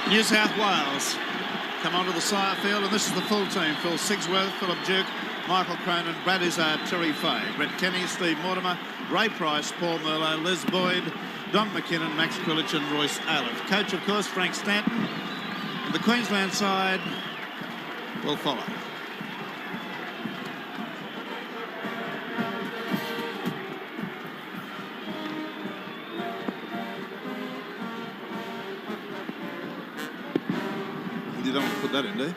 New South Wales come onto the sire field, and this is the full team. Phil Sigsworth, Philip Duke, Michael Cronin, Brad Izzard, Terry Fay, Brett Kenny, Steve Mortimer, Ray Price, Paul Merlot, Les Boyd, Don McKinnon, Max Krilich and Royce Aylett. Coach, of course, Frank Stanton. And the Queensland side will follow. You don't want to put that in, do you?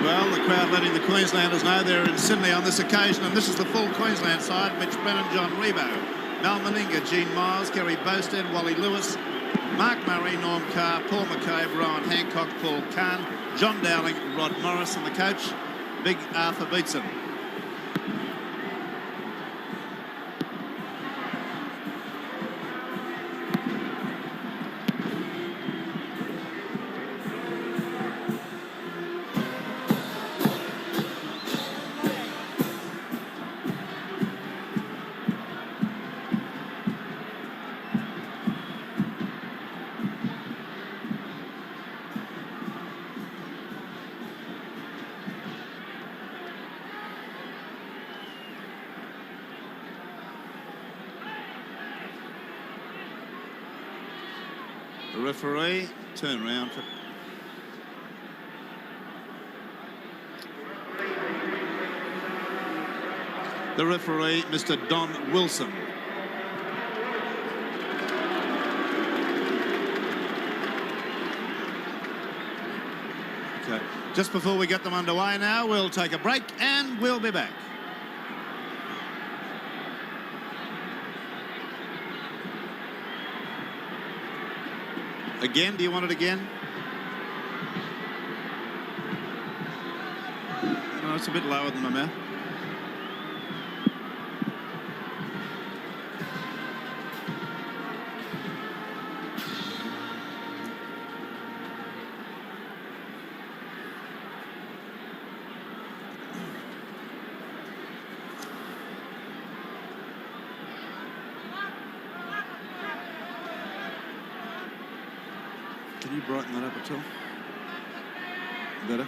Well, the crowd letting the Queenslanders know they're in Sydney on this occasion, and this is the full Queensland side. Mitch Brennan, John Rebo, Mal Meninga, Gene Miles, Kerry Bosted, Wally Lewis, Mark Murray, Norm Carr, Paul McCabe, Ryan Hancock, Paul Kahn, John Dowling, Rod Morris, and the coach, Big Arthur Beetson. The referee, turn round. The referee, Mr. Don Wilson. Okay, just before we get them underway now, we'll take a break and we'll be back. Again, do you want it again? No, it's a bit lower than my mouth. Can you brighten that up at all? Better?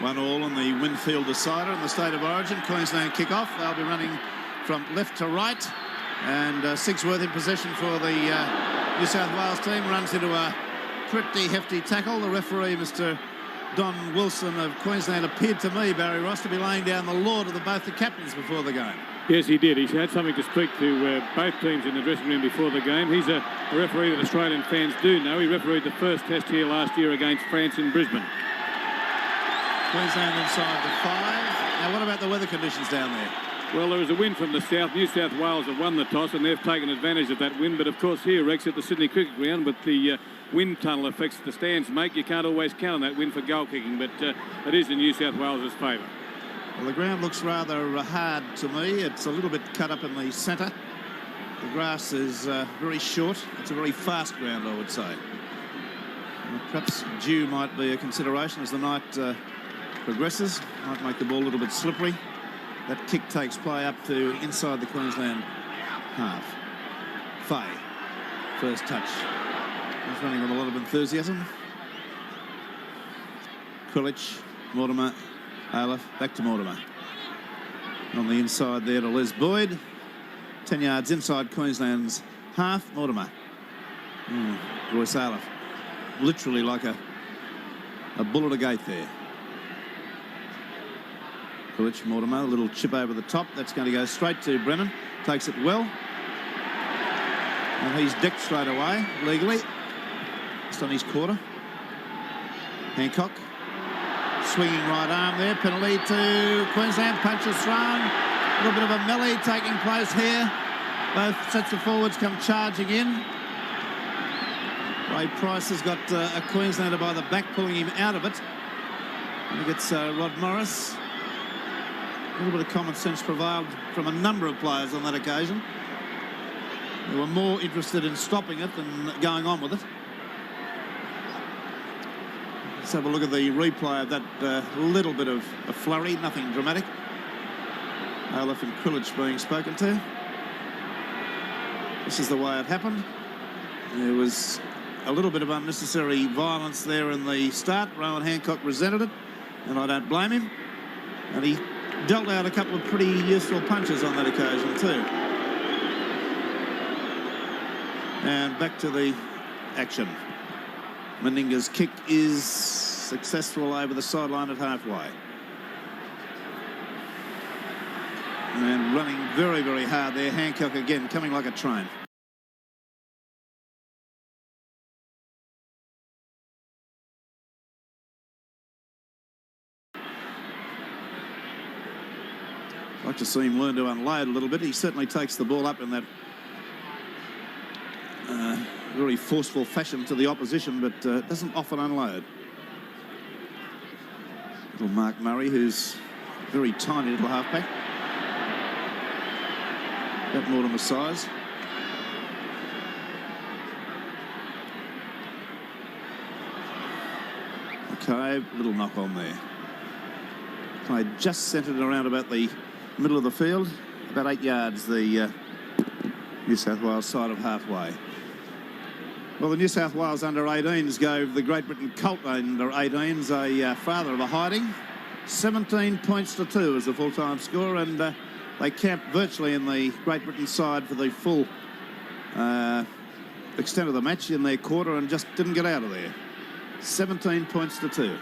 One all in the Winfield decider in the State of Origin. Queensland kick-off. They'll be running from left to right. And Sigsworth in possession for the New South Wales team. Runs into a pretty hefty tackle. The referee, Mr. Don Wilson of Queensland, appeared to me, Barry Ross, to be laying down the law to both the captains before the game. Yes, he did. He had something to speak to both teams in the dressing room before the game. He's a referee that Australian fans do know. He refereed the first test here last year against France in Brisbane. Queensland inside the 5. Now, what about the weather conditions down there? Well, there was a wind from the south. New South Wales have won the toss and they've taken advantage of that wind. But, of course, here, Rex, at the Sydney Cricket Ground, with the wind tunnel effects the stands make, you can't always count on that wind for goal kicking. But it is in New South Wales' favour. Well, the ground looks rather hard to me. It's a little bit cut up in the centre. The grass is very short. It's a very fast ground, I would say. Perhaps dew might be a consideration as the night progresses. Might make the ball a little bit slippery. That kick takes play up to inside the Queensland half. Fay, first touch. He's running with a lot of enthusiasm. Krilich, Mortimer, Aylett, back to Mortimer. On the inside there to Les Boyd. 10 yards inside Queensland's half. Mortimer. Royce Aylett. Literally like a bull at a gate there. Krilich, Mortimer, a little chip over the top. That's going to go straight to Brennan. Takes it well. And he's decked straight away, legally. Just on his quarter. Hancock. Swinging right arm there. Penalty to Queensland. Punches thrown. A little bit of a melee taking place here. Both sets of forwards come charging in. Ray Price has got a Queenslander by the back, pulling him out of it. And he gets Rod Morris. A little bit of common sense prevailed from a number of players on that occasion. They were more interested in stopping it than going on with it. Let's have a look at the replay of that little bit of a flurry, nothing dramatic. Olaf and Krilic being spoken to. This is the way it happened. There was a little bit of unnecessary violence there in the start. Rowan Hancock resented it, and I don't blame him. And he dealt out a couple of pretty useful punches on that occasion too. And back to the action. Meninga's kick is successful over the sideline at halfway. And running very, very hard there. Hancock again coming like a train. I'd like to see him learn to unload a little bit. He certainly takes the ball up in that very forceful fashion to the opposition, but doesn't often unload. Little Mark Murray, who's very tiny little halfback. About Mortimer's size. Okay, little knock on there. Play just centred around about the middle of the field, about 8 yards the New South Wales side of halfway. Well, the New South Wales under-18s gave the Great Britain Colt under-18s a father of a hiding. 17 points to 2 is the full-time score, and they camped virtually in the Great Britain side for the full extent of the match in their quarter and just didn't get out of there. 17 points to 2.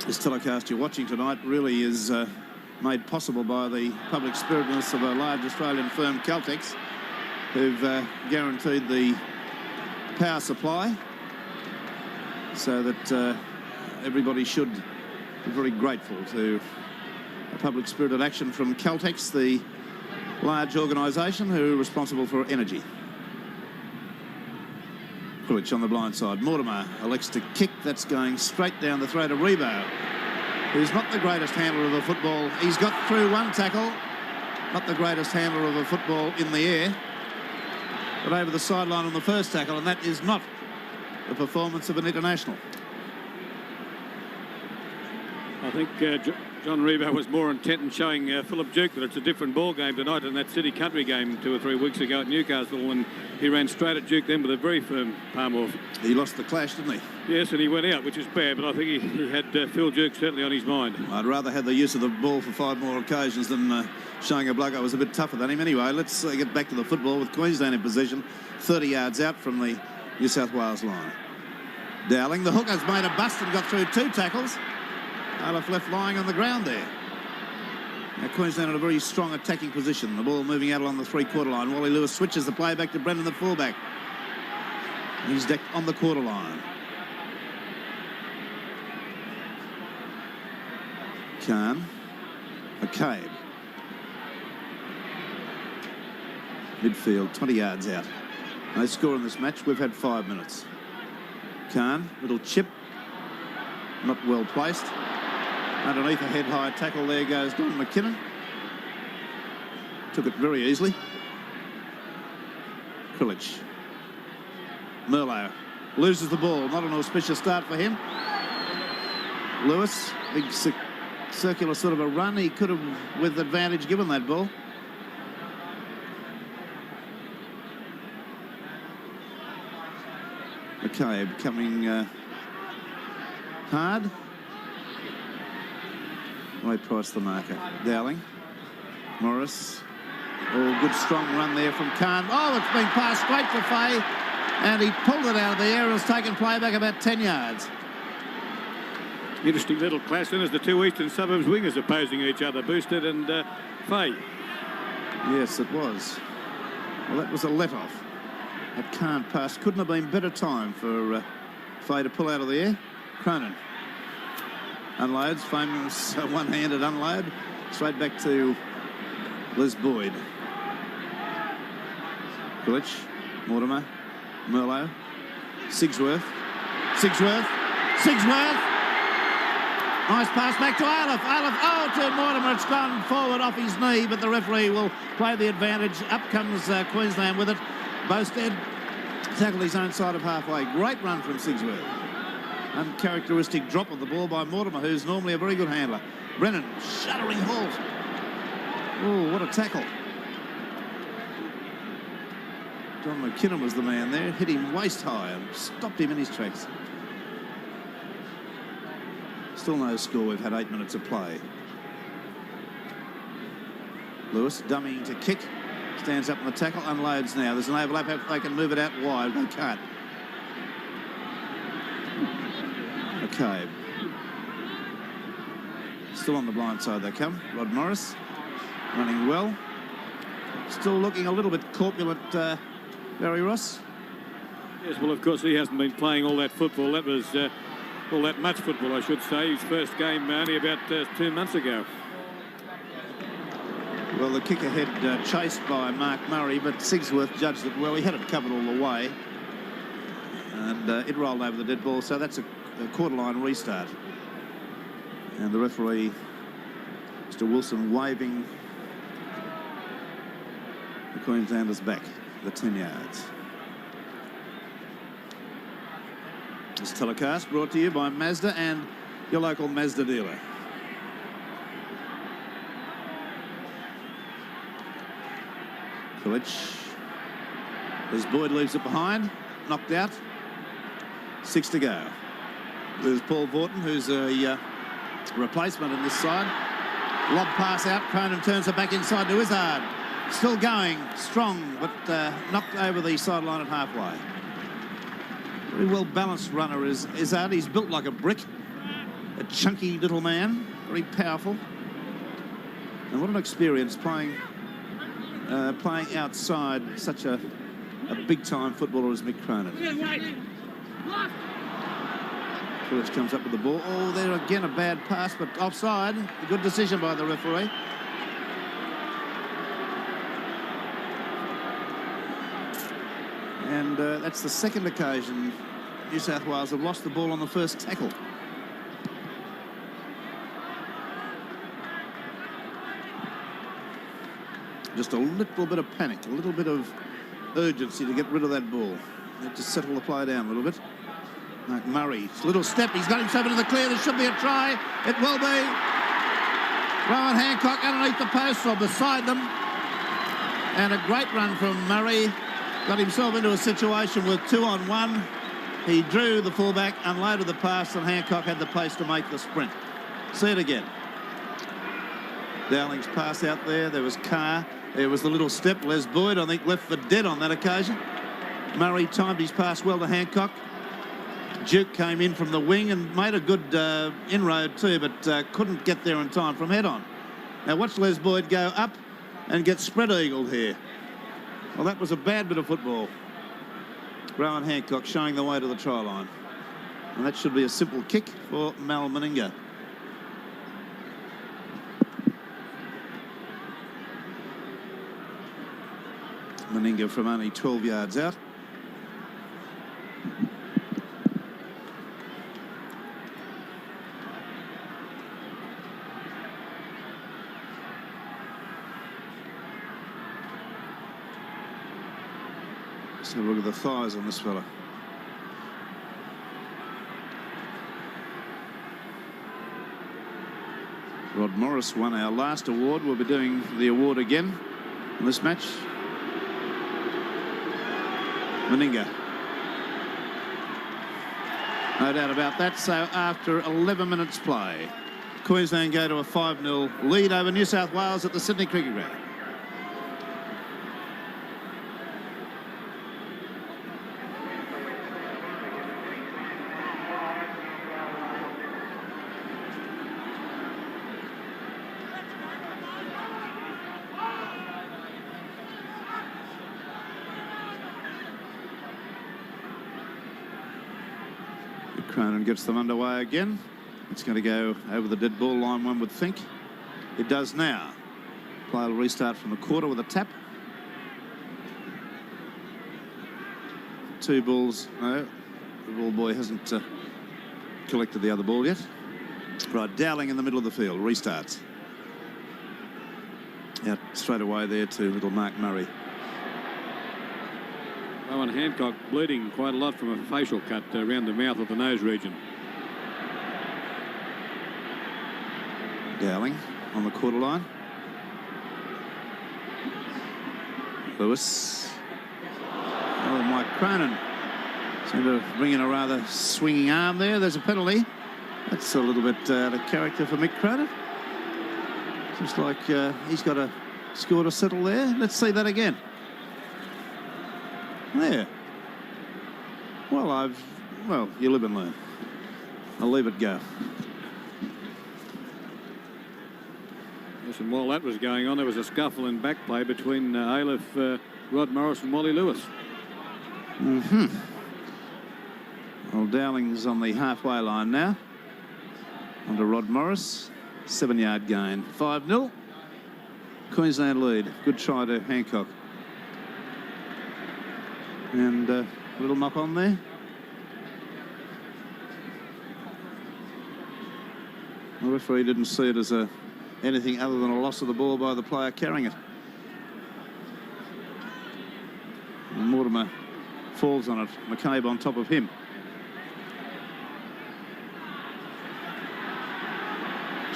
This telecast you're watching tonight really is made possible by the public spiritedness of a large Australian firm, Caltex, who've guaranteed the power supply so that everybody should be very grateful to a public-spirited action from Caltex, the large organisation who are responsible for energy. Krilic on the blind side. Mortimer elects to kick. That's going straight down the throat of Rebo, who's not the greatest handler of a football. He's got through one tackle. Not the greatest handler of a football in the air, but over the sideline on the first tackle, and that is not the performance of an international. I think John Rebo was more intent in showing Philip Duke that it's a different ball game tonight than that City Country game 2 or 3 weeks ago at Newcastle, and he ran straight at Duke then with a very firm palm off. He lost the clash, didn't he? Yes, and he went out, which is bad, but I think he had Phil Duke certainly on his mind. I'd rather have the use of the ball for 5 more occasions than showing a bloke I was a bit tougher than him. Anyway, let's get back to the football with Queensland in possession, 30 yards out from the New South Wales line. Dowling, the hooker's made a bust and got through 2 tackles. Olaf left lying on the ground there. Now Queensland in a very strong attacking position. The ball moving out along the 3-quarter line. Wally Lewis switches the play back to Brendan, the fullback. He's decked on the quarter line. Khan. McCabe. Midfield, 20 yards out. No score in this match. We've had 5 minutes. Khan, little chip. Not well placed. Underneath a head-high tackle there goes Don McKinnon. Took it very easily. Krilic. Merlo loses the ball. Not an auspicious start for him. Lewis, big circular sort of a run. He could have, with advantage, given that ball. McCabe coming hard. Way past the marker. Dowling. Morris. Oh, good strong run there from Khan. Oh, it's been passed straight for Fay, and he pulled it out of the air and has taken play back about 10 yards. Interesting little clash then as the 2 Eastern Suburbs wingers opposing each other, Boosted and Fay. Yes, it was. Well, that was a let-off. That Khan pass couldn't have been better time for Fay to pull out of the air. Cronin unloads, famous one-handed unload, straight back to Liz Boyd. Krilic, Mortimer, Merlo, Sigsworth. Nice pass back to Aleph. To Mortimer. It's gone forward off his knee, but the referee will play the advantage. Up comes Queensland with it. Bowstead tackled his own side of halfway. Great run from Sigsworth. Uncharacteristic drop of the ball by Mortimer, who's normally a very good handler. Brennan, shuddering halt. Oh, what a tackle. John McKinnon was the man there. Hit him waist high and stopped him in his tracks. Still no score. We've had 8 minutes of play. Lewis dummying to kick. Stands up in the tackle, unloads now. There's an overlap. If they can move it out wide, they can't. Okay. Still on the blind side they come. Rod Morris running well. Still looking a little bit corpulent, Barry Ross. Yes, well, of course, he hasn't been playing all that football. That was all that much football, I should say. His first game only about 2 months ago. Well, the kick ahead chased by Mark Murray, but Sigsworth judged it well. He had it covered all the way. And it rolled over the dead ball, so that's a quarter-line restart. And the referee, Mr. Wilson, waving the Queenslanders back the 10 yards. This telecast brought to you by Mazda and your local Mazda dealer. Village. As Boyd leaves it behind, knocked out. 6 to go. There's Paul Vorton, who's a replacement in this side. Lob pass out. Cronin turns it back inside to Izzard. Still going strong, but knocked over the sideline at halfway. Very well balanced runner is Izzard. He's built like a brick. A chunky little man. Very powerful. And what an experience playing outside such a big-time footballer as Mick Cronin. Village comes up with the ball. Oh, there again a bad pass, but offside. A good decision by the referee. And that's the second occasion New South Wales have lost the ball on the first tackle. Just a little bit of panic, a little bit of urgency to get rid of that ball. They just settle the play down a little bit. Mark Murray, little step, he's got himself into the clear. There should be a try. It will be. Rowan Hancock underneath the post or beside them. And a great run from Murray. Got himself into a situation with 2-on-1. He drew the fullback, unloaded the pass, and Hancock had the pace to make the sprint. See it again. Dowling's pass out there. There was Carr. There was the little step. Les Boyd, I think, left for dead on that occasion. Murray timed his pass well to Hancock. Duke came in from the wing and made a good inroad too, but couldn't get there in time from head on. Now watch Les Boyd go up and get spread-eagled here. Well, that was a bad bit of football. Rowan Hancock showing the way to the try line. And that should be a simple kick for Mal Meninga. Meninga from only 12 yards out. Let's have a look at the thighs on this fella. Rod Morris won our last award. We'll be doing the award again in this match. Meninga. No doubt about that. So after 11 minutes play, Queensland go to a 5-0 lead over New South Wales at the Sydney Cricket Ground. Cronin gets them underway again. It's going to go over the dead ball line, one would think. It does now. Play will restart from the quarter with a tap. 2 balls. No, the ball boy hasn't collected the other ball yet. Right, Dowling in the middle of the field. Restarts. Out straight away there to little Mark Murray. Owen Hancock bleeding quite a lot from a facial cut around the mouth of the nose region. Dowling on the quarter line. Lewis. Oh, Mike Cronin seemed to bring in a rather swinging arm there. There's a penalty. That's a little bit out of character for Mick Cronin. Just like he's got a score to settle there. Let's see that again. There. Well, you live and learn. I'll leave it go. Yes, and while that was going on, there was a scuffle in back play between Aleph, Rod Morris and Wally Lewis. Well, Dowling's on the halfway line now. Onto Rod Morris. 7-yard gain. 5-0. Queensland lead. Good try to Hancock. And a little knock on there. The referee didn't see it as anything other than a loss of the ball by the player carrying it. And Mortimer falls on it. McCabe on top of him.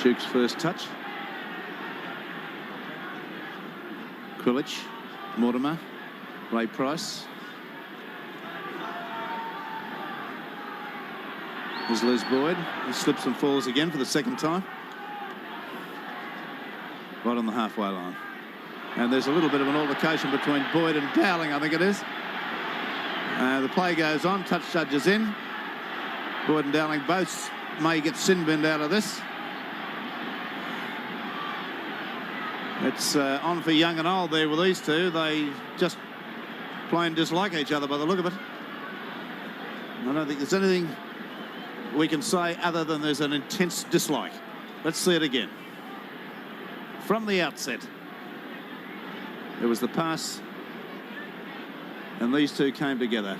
Duke's first touch. Quilich, Mortimer, Ray Price. There's Les Boyd. He slips and falls again for the second time. Right on the halfway line. And there's a little bit of an altercation between Boyd and Dowling, I think it is. The play goes on. Touch judges in. Boyd and Dowling both may get sin binned out of this. It's on for young and old there with these two. They just plain dislike each other by the look of it. I don't think there's anything we can say other than there's an intense dislike. Let's see it again. From the outset, there was the pass, and these two came together.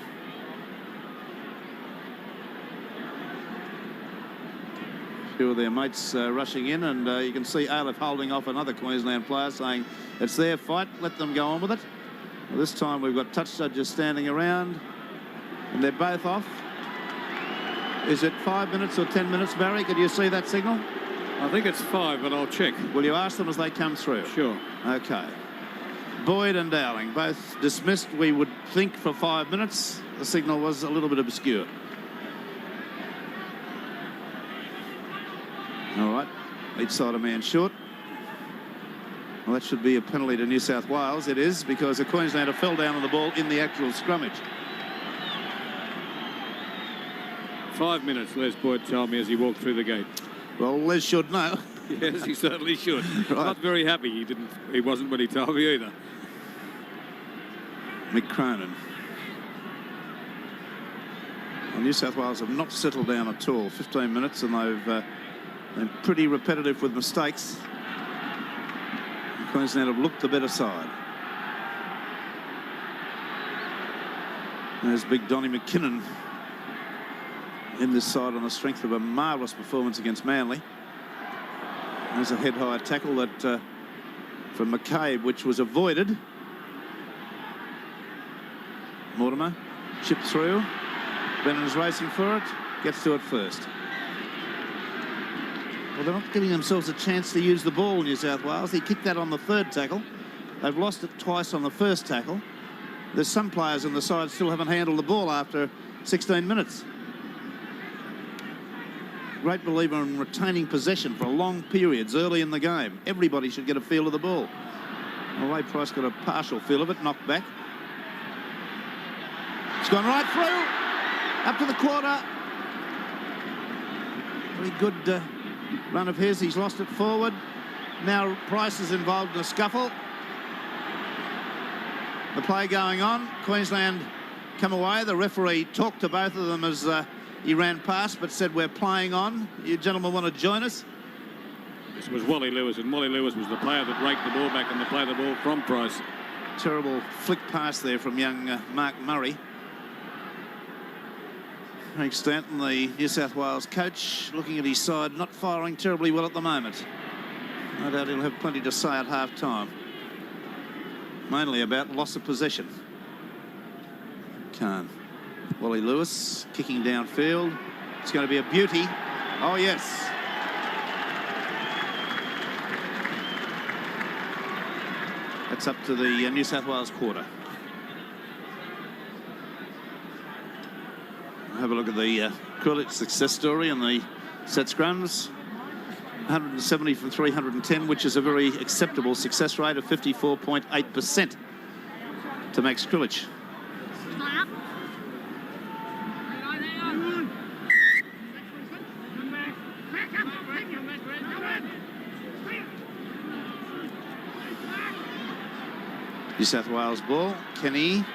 Few of their mates rushing in, and you can see Aleph holding off another Queensland player, saying it's their fight, let them go on with it. Well, this time we've got touch judges standing around, and they're both off. Is it 5 minutes or 10 minutes, Barry? Could you see that signal? I think it's 5, but I'll check. Will you ask them as they come through? Sure. Okay. Boyd and Dowling both dismissed, we would think, for 5 minutes. The signal was a little bit obscure. All right, each side a man short. Well, that should be a penalty to New South Wales. It is, because the Queenslander fell down on the ball in the actual scrummage. 5 minutes, Les Boyd told me as he walked through the gate. Well, Les should know. Yes, he certainly should. Right. Not very happy he wasn't when he told me either. Mick Cronin. Well, New South Wales have not settled down at all. 15 minutes, and they've been pretty repetitive with mistakes. Queensland have looked the better side. There's big Donnie McKinnon in this side on the strength of a marvellous performance against Manly. There's a head-high tackle that from McCabe, which was avoided. Mortimer chipped through. Bennon's racing for it. Gets to it first. Well, they're not giving themselves a chance to use the ball, New South Wales. He kicked that on the third tackle. They've lost it twice on the first tackle. There's some players in the side still haven't handled the ball after 16 minutes. Great believer in retaining possession for long periods early in the game. Everybody should get a feel of the ball. Well, Ray Price got a partial feel of it, knocked back. It's gone right through, up to the quarter. Very good run of his. He's lost it forward. Now Price is involved in a scuffle. The play going on. Queensland come away. The referee talked to both of them as he ran past, but said, we're playing on. You gentlemen want to join us? This was Wally Lewis, and Wally Lewis was the player that raked the ball back and the play the ball from Price. Terrible flick pass there from young Mark Murray. Frank Stanton, the New South Wales coach, looking at his side, not firing terribly well at the moment. No doubt he'll have plenty to say at half-time. Mainly about loss of possession. Khan. Wally Lewis kicking downfield. It's going to be a beauty. Oh, yes. That's up to the New South Wales quarter. Have a look at the Krulwich success story and the set scrums. 170 from 310, which is a very acceptable success rate of 54.8% to Max Krulwich. New South Wales ball. Kenny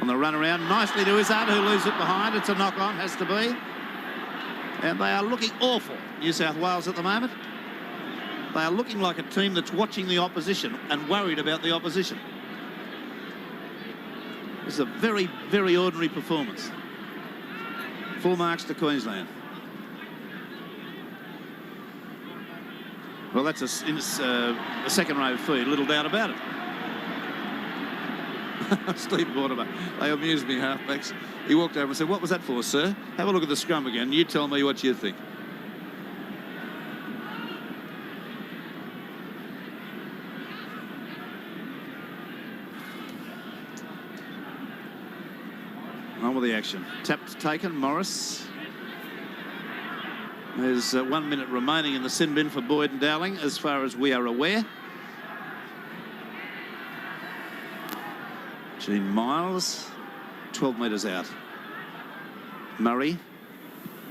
on the run around. Nicely to Izzard, who leaves it behind. It's a knock on, has to be. And they are looking awful, New South Wales, at the moment. They are looking like a team that's watching the opposition and worried about the opposition. This is a very, very ordinary performance. Full marks to Queensland. Well, that's a second-row feed, little doubt about it. Steve Mortimer, they amused me, halfbacks. He walked over and said, "What was that for, sir? Have a look at the scrum again. You tell me what you think." On with the action. Tapped taken, Morris. There's 1 minute remaining in the sin bin for Boyd and Dowling, as far as we are aware. Gene Miles, 12 metres out. Murray,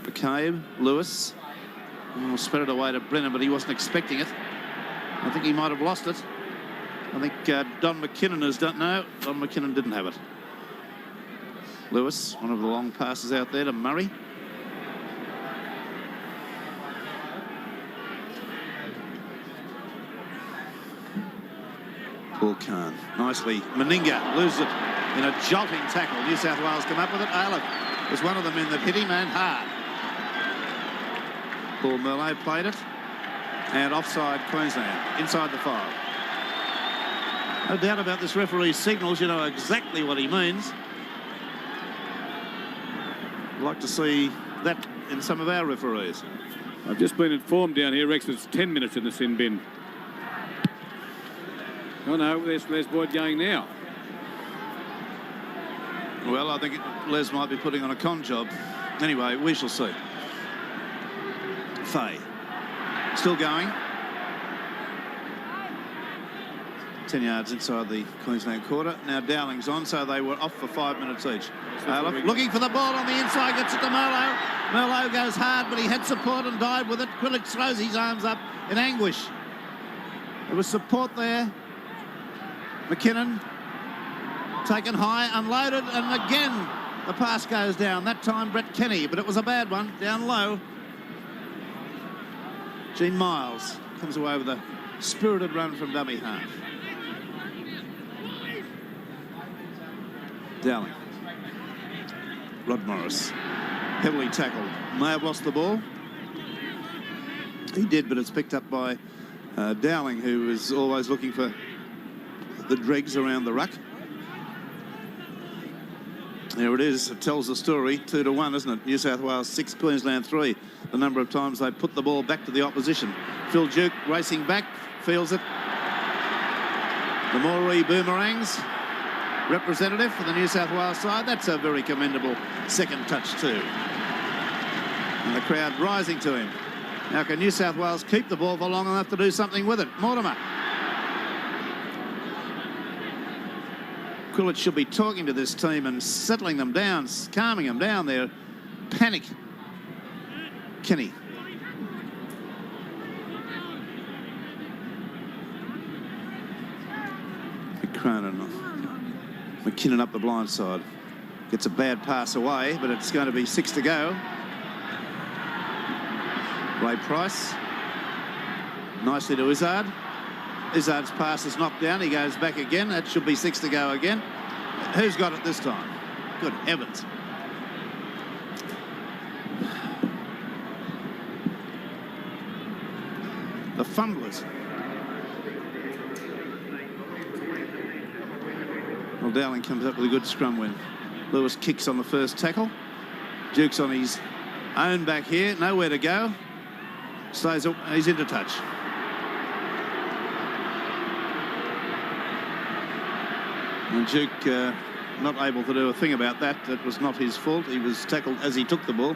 McCabe, Lewis. Spread it away to Brennan, but he wasn't expecting it. I think he might have lost it. I think Don McKinnon has done. No, Don McKinnon didn't have it. Lewis, one of the long passes out there to Murray. Paul Khan. Nicely. Meninga loses it in a jolting tackle. New South Wales come up with it. Aleph was one of the men that hit him, and hard. Paul Merlot played it. And offside Queensland. Inside the 5. No doubt about this referee's signals. You know exactly what he means. I'd like to see that in some of our referees. I've just been informed down here, Rex, it's 10 minutes in the sin bin. Oh no, there's Les Boyd going now. Well, I think Les might be putting on a con job. Anyway, we shall see. Fay. Still going. 10 yards inside the Queensland quarter. Now Dowling's on, so they were off for 5 minutes each. Looking for the ball on the inside, gets it to Merlot. Merlot goes hard, but he had support and died with it. Krulwich throws his arms up in anguish. There was support there. McKinnon taken high, unloaded, and again the pass goes down. That time Brett Kenny, but it was a bad one, down low. Gene Miles comes away with a spirited run from dummy half. Dowling. Rod Morris, heavily tackled. May have lost the ball. He did, but it's picked up by Dowling, who is always looking for the dregs around the ruck. There it is. It tells the story. 2-1, isn't it? New South Wales 6, Queensland 3. The number of times they put the ball back to the opposition. Phil Duke racing back, feels it. The Moree Boomerangs, representative for the New South Wales side. That's a very commendable second touch too. And the crowd rising to him. Now can New South Wales keep the ball for long enough to do something with it? Mortimer. Krulwich should be talking to this team and settling them down, calming them down there. Panic. Kenny. McKinnon up the blind side. Gets a bad pass away, but it's going to be 6 to go. Ray Price. Nicely to Izzard. Izzard's pass is knocked down. He goes back again. That should be 6 to go again. Who's got it this time? Good heavens. fumblers. Well, Dowling comes up with a good scrum win. Lewis kicks on the first tackle. Duke's on his own back here. Nowhere to go. Stays up. He's into touch. And Duke not able to do a thing about that. That was not his fault. He was tackled as he took the ball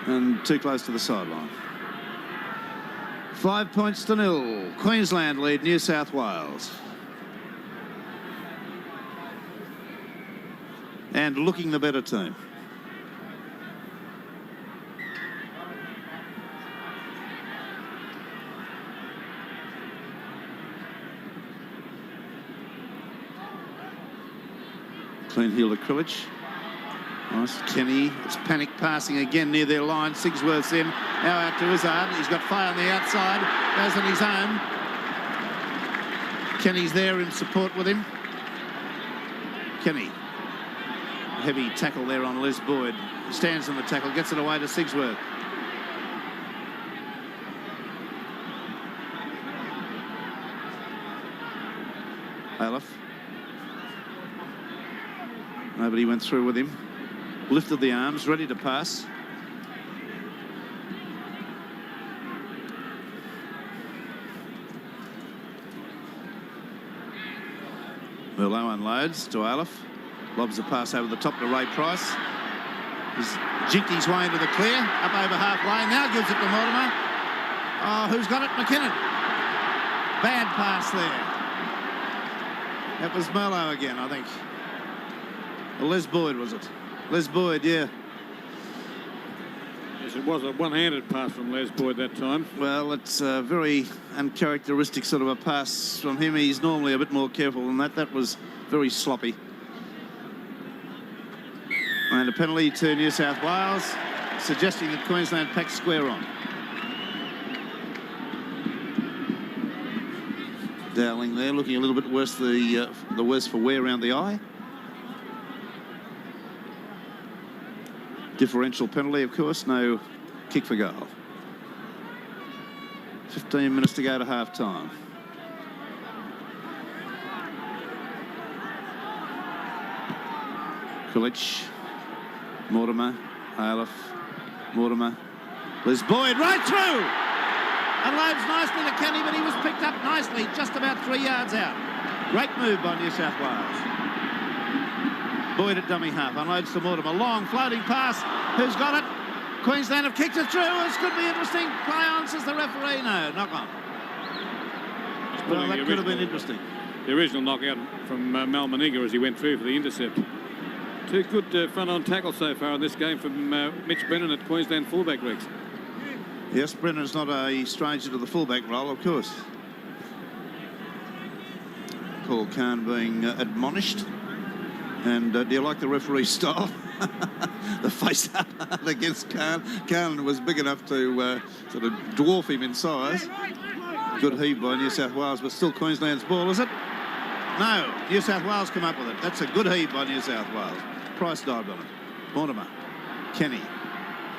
and too close to the sideline. 5 points to 0. Queensland lead New South Wales. And looking the better team. Clean heel to Krilich. Nice. Kenny. It's panic passing again near their line. Sigsworth's in. Now out to Izzard. He's got Fay on the outside. Goes on his own. Kenny's there in support with him. Kenny. Heavy tackle there on Les Boyd. Stands on the tackle. Gets it away to Sigsworth. Aleph. Nobody went through with him. Lifted the arms, ready to pass. Merlot unloads to Aleph. Lobs a pass over the top to Ray Price. He's jinked his way into the clear. Up over halfway. Now gives it to Mortimer. Oh, who's got it? McKinnon. Bad pass there. That was Merlot again, I think. Les Boyd, was it? Les Boyd, yeah. Yes, it was a one-handed pass from Les Boyd that time. Well, it's a very uncharacteristic sort of a pass from him. He's normally a bit more careful than that. That was very sloppy. And a penalty to New South Wales, suggesting that Queensland packs square on. Dowling there, looking a little bit worse, the worse for wear around the eye. Differential penalty, of course, no kick for goal. 15 minutes to go to half-time. Krilich, Mortimer, Aleph, Mortimer. Les Boyd right through! Unloads nicely to Kenny, but he was picked up nicely, just about 3 yards out. Great move by New South Wales. Boyd at dummy half, unloads to Mortimer. Long floating pass. Who's got it? Queensland have kicked it through. This could be interesting. Play on, says the referee. No, knock on. Well, that could have been interesting. The original knockout from Mal Meninga as he went through for the intercept. Two good front-on tackles so far in this game from Mitch Brennan at Queensland fullback, Rex. Yes, Brennan's not a stranger to the fullback role, of course. Paul Kahn being admonished. And do you like the referee's style? The face-up against Kahn. Kahn was big enough to sort of dwarf him in size. Good heave by New South Wales, but still Queensland's ball, is it? No, New South Wales come up with it. That's a good heave by New South Wales. Price dived on it. Mortimer. Kenny.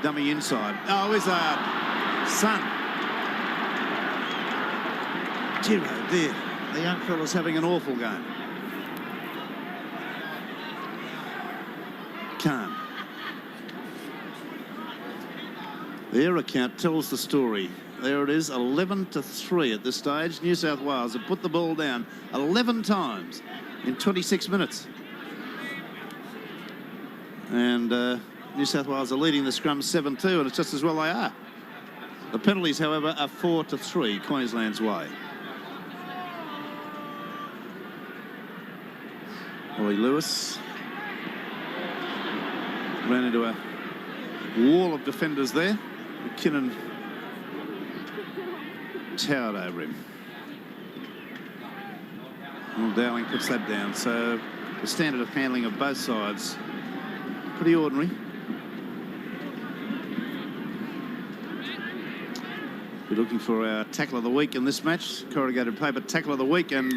Dummy inside. Oh, Izzard. Son. Giro, dear. The young fella's having an awful game. Kahn. Their account tells the story. There it is, 11-3 at this stage. New South Wales have put the ball down 11 times in 26 minutes. And New South Wales are leading the scrum 7-2, and it's just as well they are. The penalties, however, are 4-3 Queensland's way. Ollie Lewis ran into a wall of defenders there. McKinnon towered over him. Well, Dowling puts that down. So the standard of handling of both sides, pretty ordinary. We're looking for our tackle of the week in this match. Corrugated paper tackle of the week, and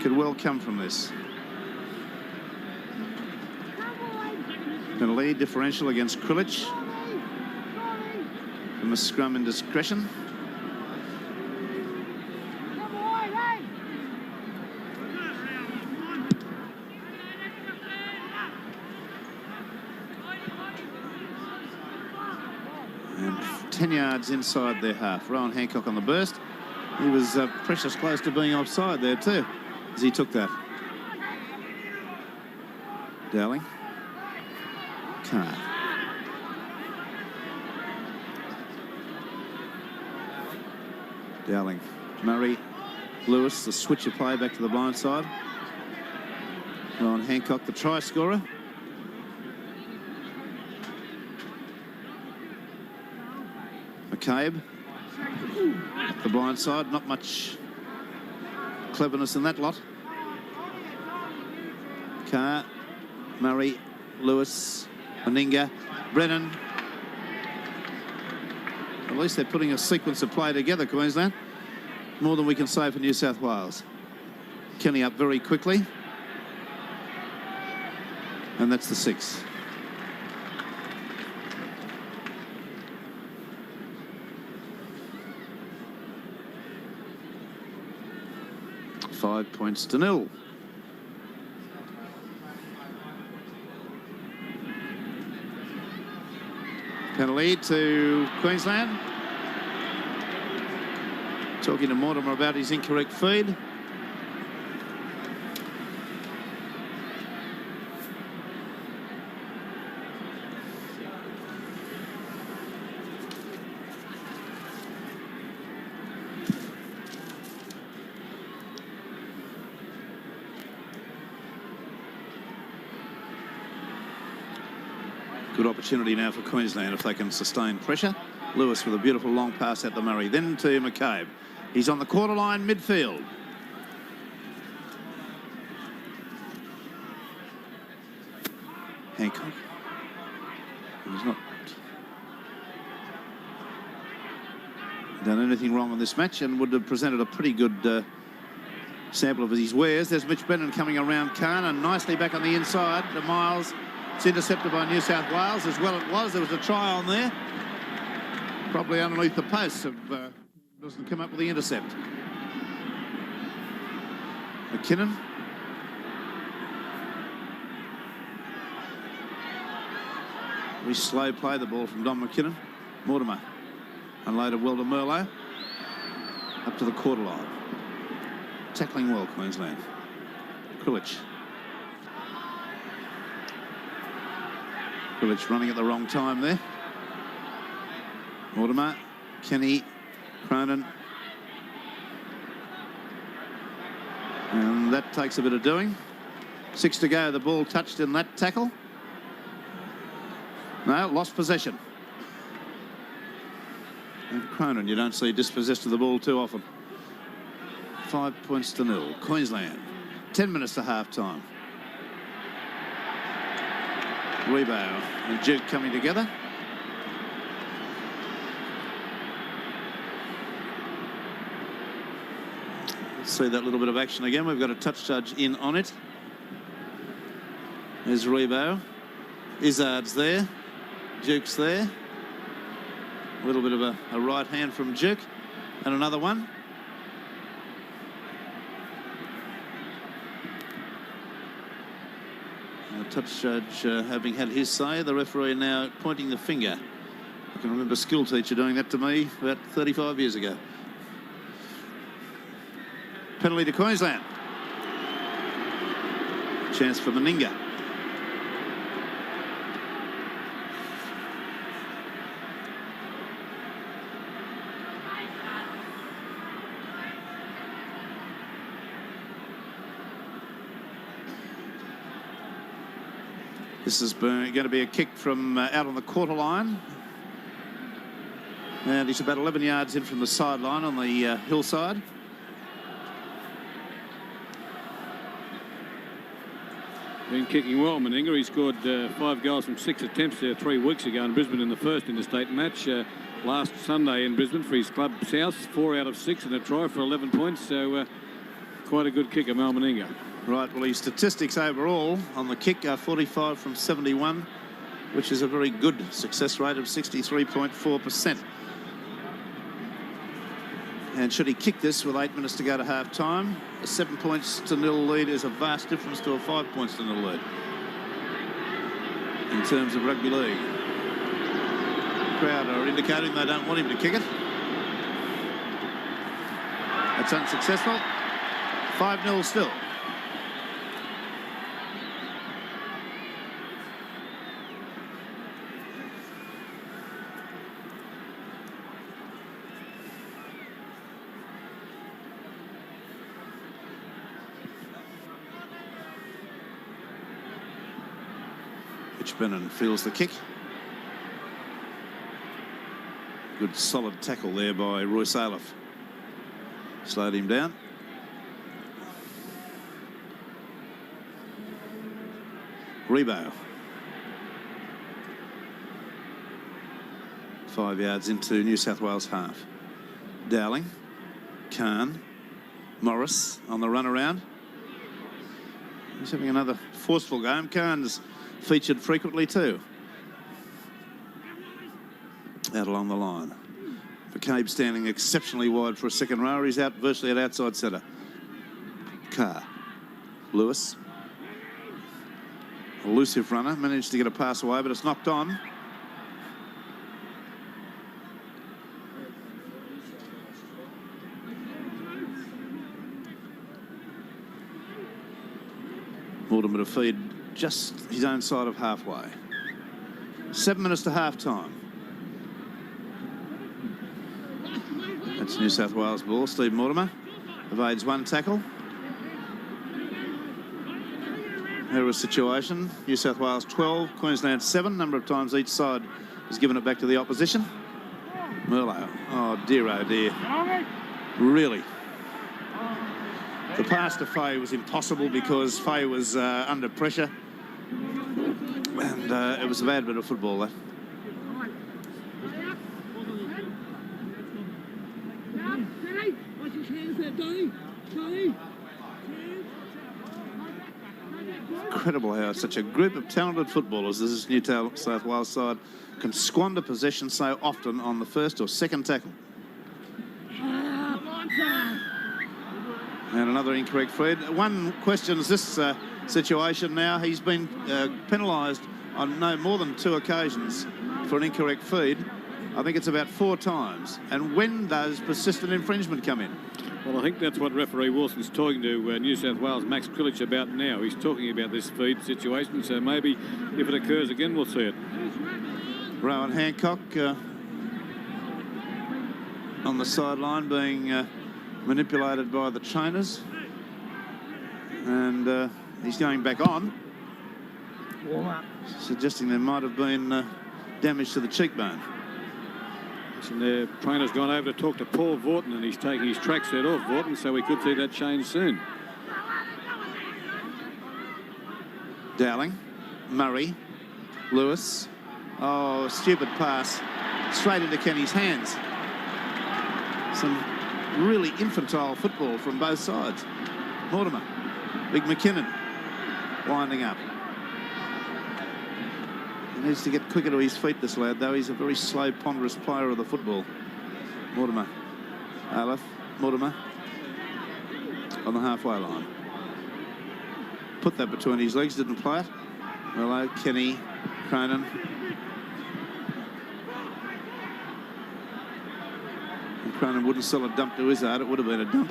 could well come from this. Penalty differential against Krilich from a scrum indiscretion. 10 yards inside their half. Rowan Hancock on the burst. He was precious close to being offside there too, as he took that. Dowling. Carr. Dowling. Murray. Lewis, the switcher play back to the blind side. Rowan Hancock, the try scorer. McCabe. The blind side, not much cleverness in that lot. Carr, Murray, Lewis, Meninga, Brennan. At least they're putting a sequence of play together, Queensland. More than we can say for New South Wales. Kenny up very quickly. And that's the 6. Five points to 0. Penalty to Queensland. Talking to Mortimer about his incorrect feed. Good opportunity now for Queensland if they can sustain pressure. Lewis with a beautiful long pass at the Murray. Then to McCabe. He's on the quarter line midfield. Hancock. He's not done anything wrong in this match and would have presented a pretty good sample of his wares. There's Mitch Brennan coming around Khan and nicely back on the inside to Miles. It's intercepted by New South Wales as well it was. There was a try on there. Probably underneath the post. Doesn't come up with the intercept. McKinnon. Very slow play, the ball from Don McKinnon. Mortimer. Unloaded well to Merlot. Up to the quarter line. Tackling well, Queensland. Krilich. Krilich running at the wrong time there. Mortimer, Kenny, Cronin. And that takes a bit of doing. 6 to go, the ball touched in that tackle. No, lost possession. And Cronin, you don't see dispossessed of the ball too often. 5 points to 0. Queensland, 10 minutes to half-time. Rebow and Duke coming together. Let's see that little bit of action again. We've got a touch judge in on it. There's Rebow. Izzard's there. Duke's there. A little bit of a right hand from Duke. And another one. Touch judge having had his say, the referee now pointing the finger. I can remember a school teacher doing that to me about 35 years ago. Penalty to Queensland. Chance for Meninga. This is going to be a kick from out on the quarter line. And he's about 11 yards in from the sideline on the hillside. Been kicking well, Meninga. He scored 5 goals from 6 attempts there 3 weeks ago in Brisbane in the first interstate match. Last Sunday in Brisbane for his club South, 4 out of 6 and a try for 11 points. So quite a good kicker, Mal Meninga. Right, well, his statistics overall on the kick are 45 from 71, which is a very good success rate of 63.4%. And should he kick this with 8 minutes to go to half-time, a 7 points to 0 lead is a vast difference to a 5 points to 0 lead in terms of rugby league. crowd are indicating they don't want him to kick it. That's unsuccessful. 5-0 still. Brennan feels the kick. Good solid tackle there by Roy Saliff. Slowed him down. Rebo. 5 yards into New South Wales half. Dowling. Khan. Morris on the run around. He's having another forceful game. Khan's featured frequently too. Out along the line. McCabe standing exceptionally wide for a second rower. He's out virtually at outside centre. Carr. Lewis. Elusive runner. Managed to get a pass away, but it's knocked on. Mortimer to feed just his own side of halfway. 7 minutes to half time. That's New South Wales ball. Steve Mortimer evades one tackle. Error situation. New South Wales 12, Queensland 7. Number of times each side has given it back to the opposition. Merlo. Oh dear, oh dear. Really. The pass to Fay was impossible because Fay was under pressure. And it was a bad bit of football, that. Incredible how such a group of talented footballers, this is New South Wales side, can squander possession so often on the first or second tackle. And another incorrect feed. One questions this situation now. He's been penalised on no more than 2 occasions for an incorrect feed. I think it's about 4 times. And when does persistent infringement come in? Well, I think that's what referee Wilson's talking to New South Wales Max Krilich about now. He's talking about this feed situation, so maybe if it occurs again, we'll see it. Rowan Hancock on the sideline being manipulated by the trainers. And he's going back on, suggesting there might have been damage to the cheekbone. And the trainer's gone over to talk to Paul Vaughton, and he's taking his tracksuit off Vaughton, so we could see that change soon. Dowling, Murray, Lewis. Oh, stupid pass straight into Kenny's hands. Some really infantile football from both sides. Mortimer, Big McKinnon winding up. He needs to get quicker to his feet, this lad, though. He's a very slow, ponderous player of the football. Mortimer. Aleph. Mortimer. On the halfway line. Put that between his legs, didn't play it. Hello, Kenny, Cronin. And Cronin wouldn't sell a dump to Izzard. It would have been a dump.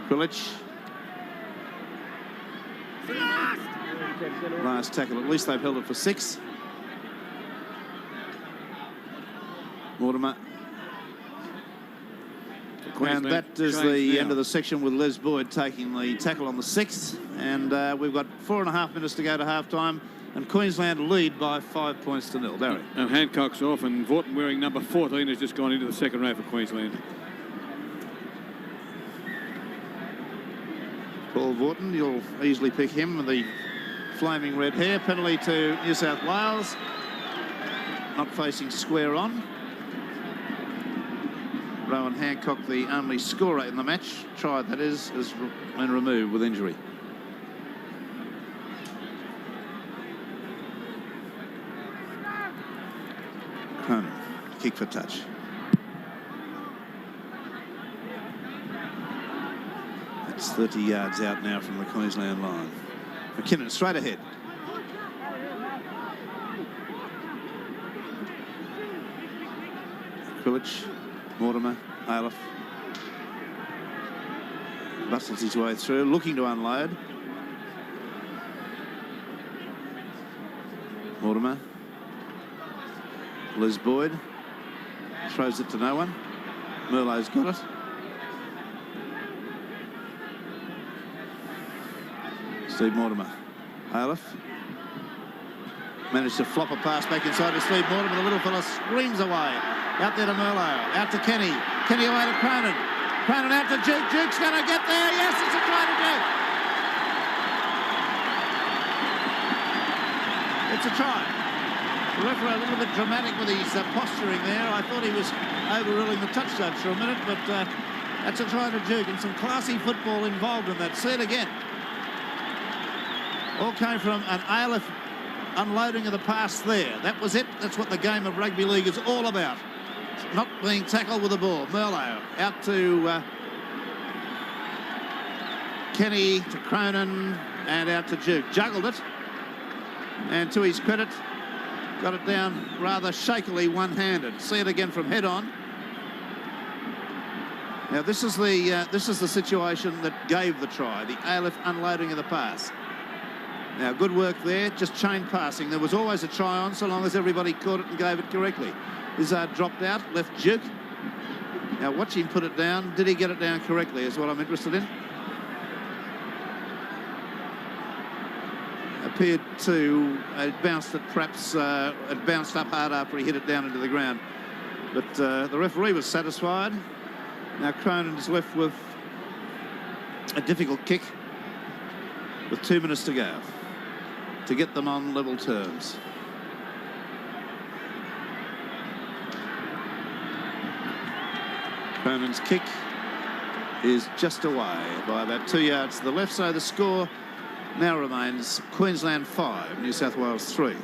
Krilich. Last tackle. At least they've held it for 6. Mortimer. And that is the end of the section with Les Boyd taking the tackle on the 6th. And we've got 4.5 minutes to go to half-time. And Queensland lead by 5 points to 0. Darry. And Hancock's off, and Vaughton wearing number 14 has just gone into the second row for Queensland. Paul Vaughton, you'll easily pick him with the flaming red hair. Penalty to New South Wales. Not facing square on. Rowan Hancock, the only scorer in the match, try that is, has been removed with injury. Cronin, kick for touch. It's 30 yards out now from the Queensland line. McKinnon straight ahead. Coolidge, Mortimer, Aleph. Bustles his way through, looking to unload. Mortimer. Liz Boyd. Throws it to no one. Merlot's got it. Steve Mortimer. Aleph. Managed to flop a pass back inside to Steve Mortimer. The little fella screams away. Out there to Merlot. Out to Kenny. Kenny away to Cronin. Cronin out to Duke. Duke's going to get there. Yes, it's a try to Duke. It's a try. The referee a little bit dramatic with his posturing there. I thought he was overruling the touch judge for a minute, but that's a try to Duke, and some classy football involved in that. See it again. All came from an Aleph unloading of the pass there. That was it. That's what the game of rugby league is all about. Not being tackled with the ball. Merlot out to Kenny, to Cronin, and out to Duke. Juggled it, and to his credit, got it down rather shakily one-handed. See it again from head on. Now this is the situation that gave the try, the Aleph unloading of the pass. Now good work there, just chain passing. There was always a try on so long as everybody caught it and gave it correctly. Izzard dropped out, left Duke. Now watch him put it down. Did he get it down correctly is what I'm interested in. Appeared to it bounced it, perhaps it bounced up hard after he hit it down into the ground, but the referee was satisfied. Now Cronin is left with a difficult kick with 2 minutes to go to get them on level terms. Cronin's kick is just away by about 2 yards to the left, so the score now remains Queensland 5, New South Wales 3.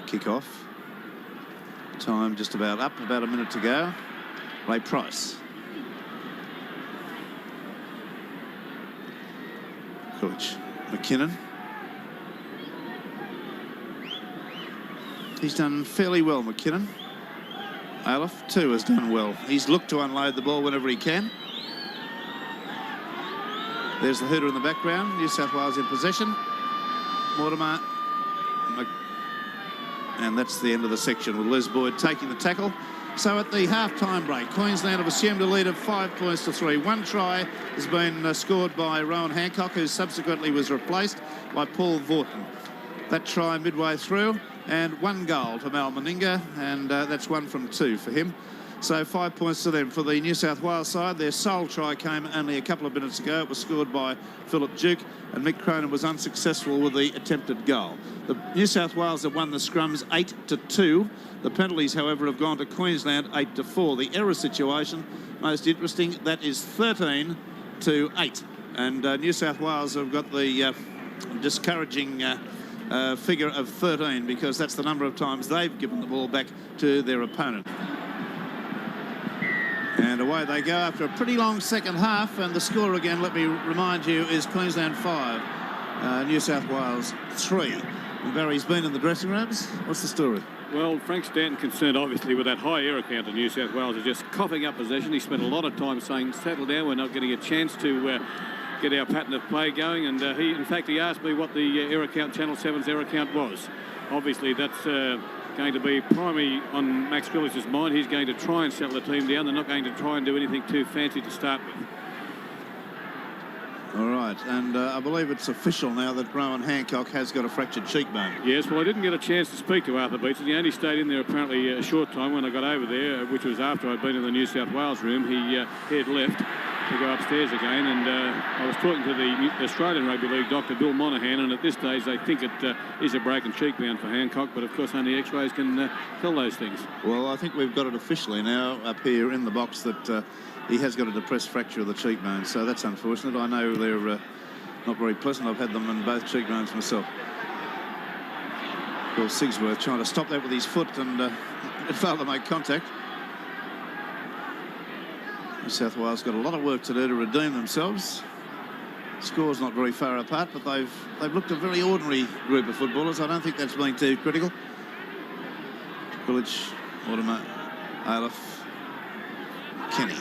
Kick-off. Time just about up, about a minute to go. Ray Price. Coach McKinnon. He's done fairly well, McKinnon. Aleph, too, has done well. He's looked to unload the ball whenever he can. There's the hooter in the background. New South Wales in possession. Mortimer. And that's the end of the section with Liz Boyd taking the tackle. So at the half-time break, Queensland have assumed a lead of 5 points to 3. One try has been scored by Rowan Hancock, who subsequently was replaced by Paul Vaughton. That try midway through, and 1 goal to Mal Meninga, and that's 1 from 2 for him. So 5 points to them. For the New South Wales side, their sole try came only a couple of minutes ago. It was scored by Philip Duke, and Mick Cronin was unsuccessful with the attempted goal. The New South Wales have won the scrums 8-2. The penalties, however, have gone to Queensland 8-4. The error situation, most interesting, that is 13-8. And New South Wales have got the discouraging figure of 13, because that's the number of times they've given the ball back to their opponent. And away they go after a pretty long second half, and the score again, let me remind you, is Queensland 5, New South Wales 3. And Barry's been in the dressing rooms. What's the story? Well, Frank Stanton concerned obviously with that high error count of New South Wales, is just coughing up possession. He spent a lot of time saying, settle down, we're not getting a chance to get our pattern of play going. And in fact, he asked me what the error count, Channel 7's error count was. Obviously, that's going to be primary on Max Phillips' mind. He's going to try and settle the team down. They're not going to try and do anything too fancy to start with. All right, and I believe it's official now that Rowan Hancock has got a fractured cheekbone. Yes, well, I didn't get a chance to speak to Arthur Beetson. He only stayed in there apparently a short time when I got over there, which was after I'd been in the New South Wales room. He had left. to go upstairs again. And I was talking to the Australian Rugby League doctor, Bill Monaghan, and at this stage they think it is a broken cheekbone for Hancock, but of course only X-rays can tell those things. Well, I think we've got it officially now up here in the box that he has got a depressed fracture of the cheekbone, so that's unfortunate. I know they're not very pleasant. I've had them in both cheekbones myself. Well, Sigsworth trying to stop that with his foot, and it failed to make contact. New South Wales got a lot of work to do to redeem themselves. Score's not very far apart, but they've looked a very ordinary group of footballers. I don't think that's being too critical. Village, Mortimer, Aleph, Kenny.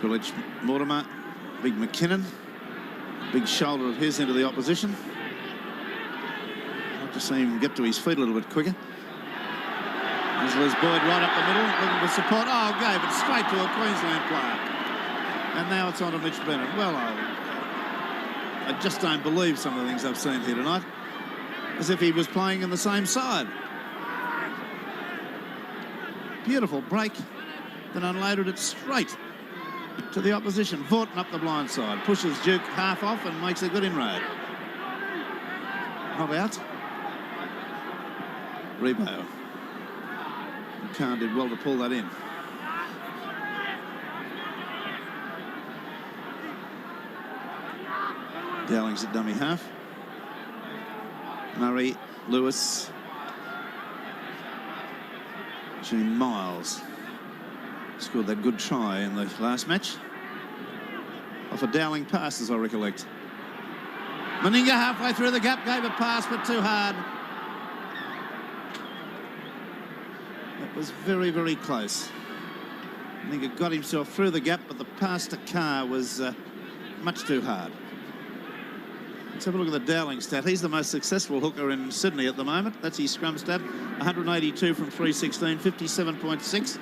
Village, Mortimer, big McKinnon, big shoulder of his into the opposition. I'd like to see him get to his feet a little bit quicker. There's Liz Boyd right up the middle, looking for support. Oh, gave it straight to a Queensland player. And now it's on to Mitch Bennett. Well, I just don't believe some of the things I've seen here tonight. As if he was playing in the same side. Beautiful break, then unloaded it straight to the opposition. Vaughton up the blind side, pushes Duke half off and makes a good inroad. Not out. Rebo. Khan did well to pull that in. Dowling's at dummy half. Murray, Lewis, Gene Miles scored that good try in the last match. Off a Dowling pass, as I recollect. Meninga halfway through the gap, gave a pass, but too hard. That was very, very close. Meninga got himself through the gap, but the pass to Carr was much too hard. Let's have a look at the Dowling stat. He's the most successful hooker in Sydney at the moment. That's his scrum stat. 182 from 316, 57.6.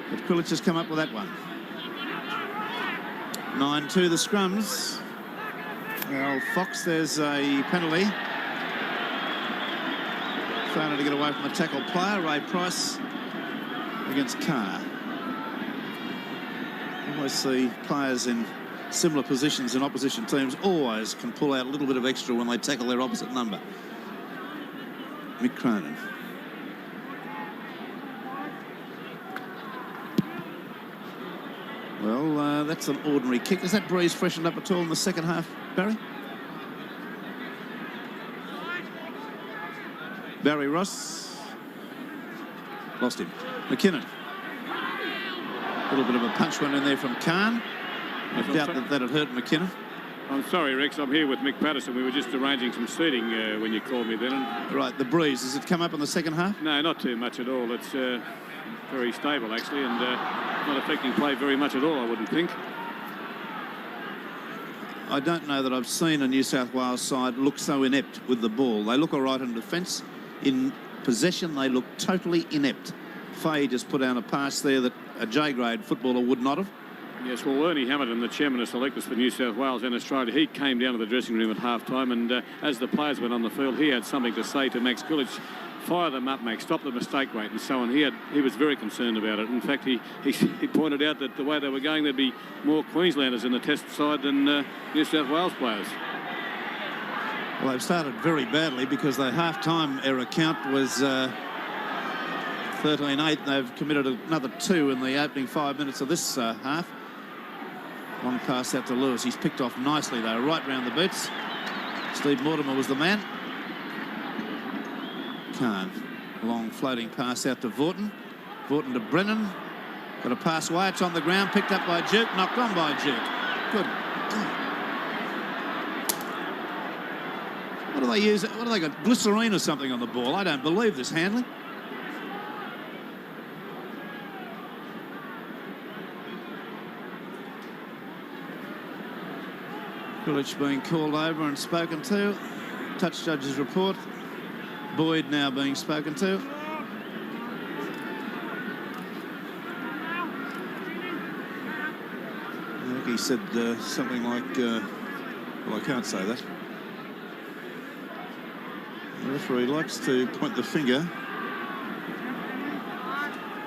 But Quillich has come up with that one. 9-2 the scrums. Well, Fox, there's a penalty. Failure to get away from the tackle player. Ray Price against Carr. Always see players in similar positions in opposition teams always can pull out a little bit of extra when they tackle their opposite number. Mick Cronin. Well, that's an ordinary kick. Has that breeze freshened up at all in the second half, Barry? Barry Ross. Lost him. McKinnon. A little bit of a punch went in there from Khan. I doubt that had hurt McKinnon. I'm sorry, Rex. I'm here with Mick Patterson. We were just arranging some seating when you called me then. Right, the breeze. Has it come up in the second half? No, not too much at all. It's very stable, actually, and not affecting play very much at all, I wouldn't think. I don't know that I've seen a New South Wales side look so inept with the ball. They look all right in defence. In possession, they look totally inept. Fay just put down a pass there that a J-grade footballer would not have. Yes, well, Ernie Hamilton, the chairman of selectors for New South Wales and Australia, he came down to the dressing room at half-time, and as the players went on the field, he had something to say to Max Quillich. Fire them up, Max, stop the mistake rate and so on. He was very concerned about it. In fact, he pointed out that the way they were going, there'd be more Queenslanders in the test side than New South Wales players. Well, they've started very badly because their half-time error count was 13-8. They've committed another 2 in the opening 5 minutes of this half. Long pass out to Lewis. He's picked off nicely, though, right round the boots. Steve Mortimer was the man. Khan. Long floating pass out to Vaughton. Vaughton to Brennan. Got a pass away. It's on the ground. Picked up by Duke. Knocked on by Duke. Good. What do they use? What do they got? Glycerine or something on the ball? I don't believe this handling. Quillich being called over and spoken to. Touch judge's report. Boyd now being spoken to. I think he said something like, well, I can't say that. The referee likes to point the finger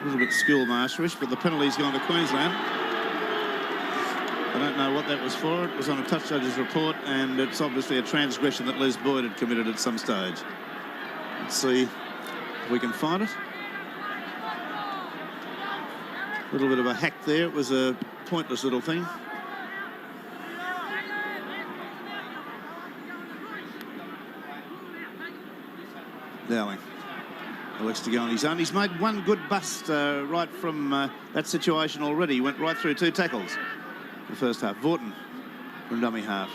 A little bit schoolmasterish, but the penalty's gone to Queensland. I don't know what that was for. It was on a touch judge's report, and it's obviously a transgression that Les Boyd had committed at some stage. Let's see if we can find it. A little bit of a hack there. It was a pointless little thing. Dowling elects to go on his own. He's made one good bust right from that situation already. He went right through 2 tackles in the first half. Vaughton from dummy half.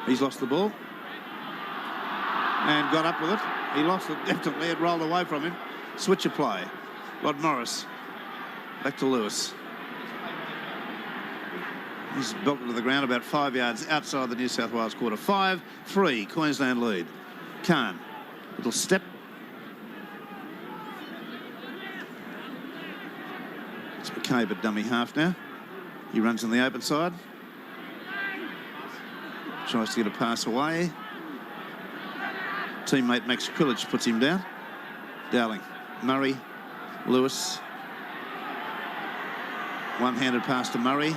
He's lost the ball and got up with it. He lost it definitely. It rolled away from him. Switch of play. Rod Morris back to Lewis. He's belted to the ground about 5 yards outside the New South Wales quarter. 5-3 Queensland lead. Khan, little step. It's McCabe at dummy half now. He runs on the open side. Tries to get a pass away. Teammate Max Krilic puts him down. Dowling, Murray, Lewis. One-handed pass to Murray.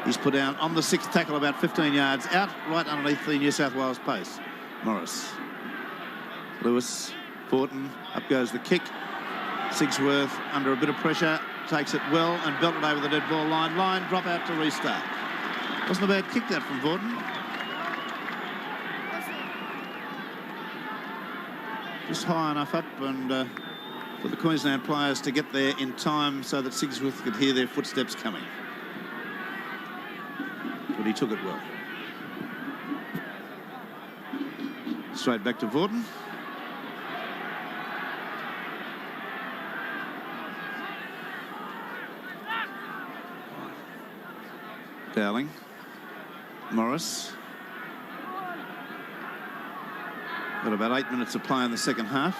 He's put down on the 6th tackle about 15 yards out, right underneath the New South Wales pace. Morris. Lewis, Fortin, up goes the kick. Sigsworth under a bit of pressure, takes it well and belted over the dead ball line. Drop out to restart. Wasn't a bad kick that from Fortin. Just high enough up and for the Queensland players to get there in time so that Sigsworth could hear their footsteps coming. But he took it well. Straight back to Vaughton. Dowling. Morris. Got about 8 minutes of play in the second half.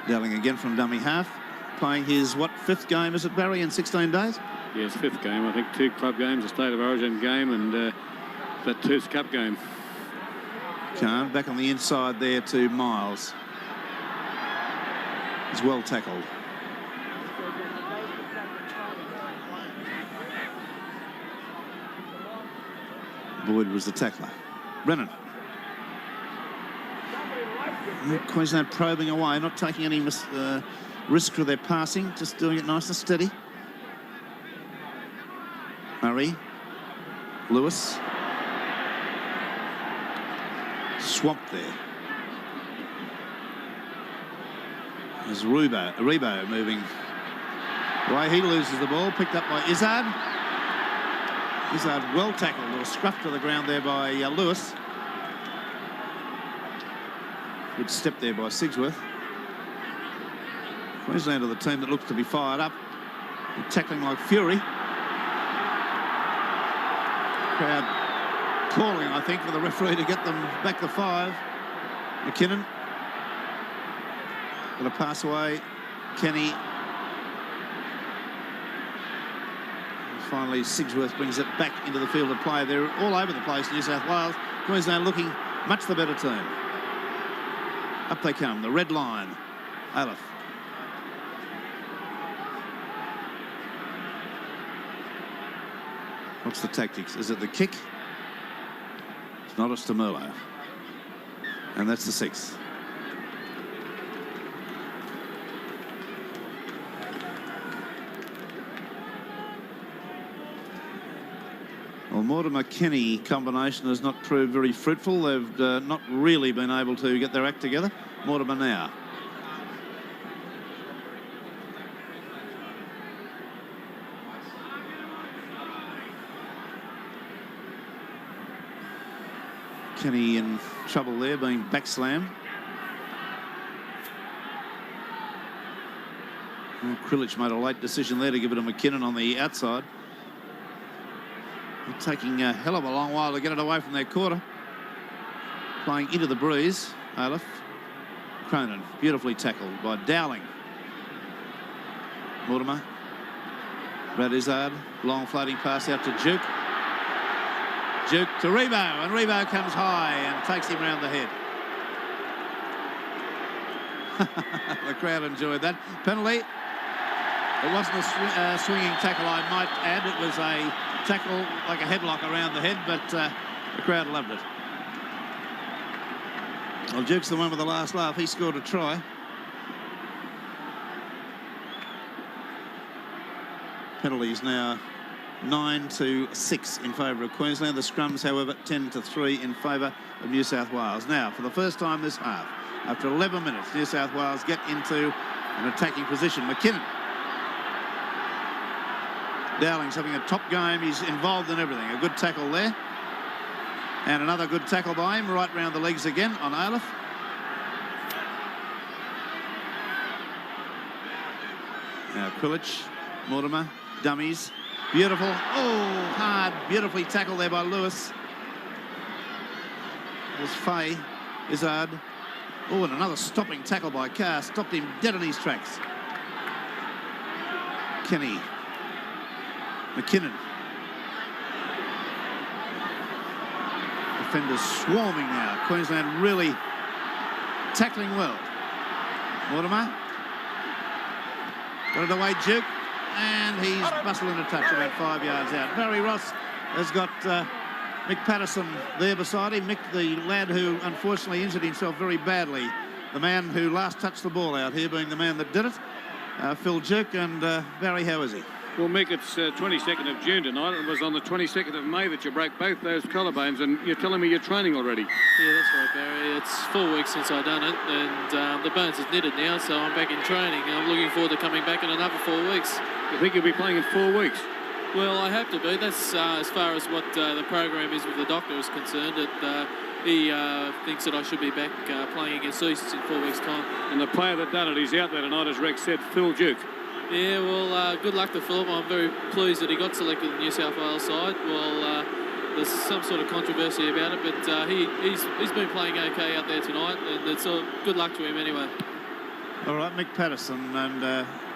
Dowling again from dummy half. Playing his, what, 5th game, is it, Barry, in 16 days? Yes, 5th game. I think 2 club games, a State of Origin game, and that 2's Cup game. Khan back on the inside there to Miles. He's well tackled. Boyd was the tackler. Brennan. Queensland probing away, not taking any risk with their passing, just doing it nice and steady. Murray. Lewis. Swamped there. There's Rebo moving away. He loses the ball, picked up by Izzard. Izzard well tackled, or scruffed to the ground there by Lewis. Good step there by Sigsworth. Queensland are the team that looks to be fired up. They're tackling like fury. Crowd calling, I think, for the referee to get them back to 5. McKinnon. Got a pass away. Kenny. And finally, Sigsworth brings it back into the field of play. They're all over the place, New South Wales. Queensland looking much the better team. Up they come, the red line. Aleph. What's the tactics? Is it the kick? It's not, it's to Merlo. And that's the 6th. Well, Mortimer-Kenny combination has not proved very fruitful. They've not really been able to get their act together. Mortimer now. Kenny in trouble there, being back slammed. Well, Krilic made a late decision there to give it to McKinnon on the outside. They're taking a hell of a long while to get it away from their quarter. Playing into the breeze, Aleph. Cronin, beautifully tackled by Dowling. Mortimer. Brad Izzard, long floating pass out to Duke. Duke to Rebo, and Rebo comes high and takes him round the head. The crowd enjoyed that. Penalty. It wasn't a swinging tackle, I might add. It was a tackle like a headlock around the head, but the crowd loved it. Well, Duke's the one with the last laugh. He scored a try. Penalties now 9-6 in favour of Queensland. The scrums, however, 10-3 in favour of New South Wales. Now, for the first time this half, after 11 minutes, New South Wales get into an attacking position. McKinnon. Dowling's having a top game. He's involved in everything. A good tackle there. And another good tackle by him, right round the legs again on Aleph. Now Quilich, Mortimer, dummies. Beautiful. Oh, hard, beautifully tackled there by Lewis. There's Fay, Izzard. Oh, and another stopping tackle by Carr. Stopped him dead in his tracks. Kenny. McKinnon. Defenders swarming now. Queensland really tackling well. Mortimer. Got it away, Duke. And he's bustling a touch about 5 yards out. Barry Ross has got Mick Patterson there beside him. Mick, the lad who unfortunately injured himself very badly. The man who last touched the ball out here being the man that did it. Phil Duke. And Barry, how is he? Well, Mick, it's 22nd of June tonight. It was on the 22nd of May that you broke both those collarbones, and you're telling me you're training already. Yeah, that's right, Barry. It's 4 weeks since I've done it, and the bones is knitted now, so I'm back in training. I'm looking forward to coming back in another 4 weeks. You think you'll be playing in 4 weeks? Well, I hope to be. That's as far as what the program is with the doctor is concerned. He thinks that I should be back playing against East in 4 weeks' time. And the player that done it, he's out there tonight, as Rex said, Phil Duke. Yeah, well, good luck to Philip. I'm very pleased that he got selected in the New South Wales side. Well, there's some sort of controversy about it, but he's been playing okay out there tonight, and it's good luck to him anyway. All right, Mick Patterson, and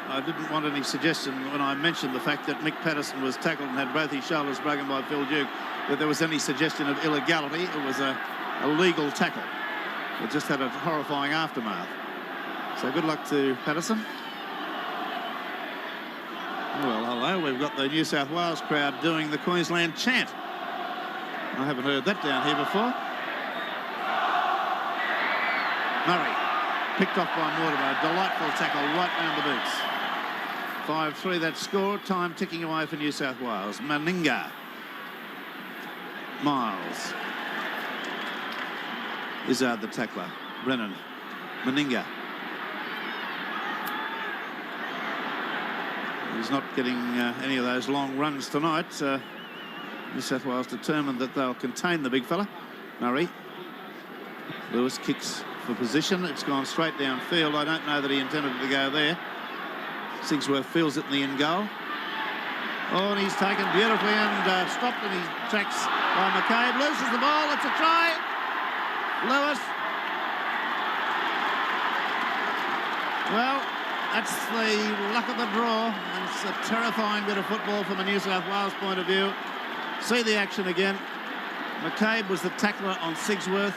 I didn't want any suggestion when I mentioned the fact that Mick Patterson was tackled and had both his shoulders broken by Phil Duke, that there was any suggestion of illegality. It was a legal tackle. It just had a horrifying aftermath. So good luck to Patterson. Well, hello, we've got the New South Wales crowd doing the Queensland chant. I haven't heard that down here before. Murray, picked off by Mortimer. Delightful tackle right round the boots. 5-3 that score. Time ticking away for New South Wales. Meninga. Miles. Izzard the tackler. Brennan. Meninga. He's not getting any of those long runs tonight. New South Wales determined that they'll contain the big fella. Murray. Lewis kicks for position. It's gone straight downfield. I don't know that he intended it to go there. Sigsworth feels it in the end goal. Oh, and he's taken beautifully and stopped in his tracks by McCabe. Loses the ball. It's a try. Lewis. Well, that's the luck of the draw, and it's a terrifying bit of football from a New South Wales point of view. See the action again. McCabe was the tackler on Sigsworth.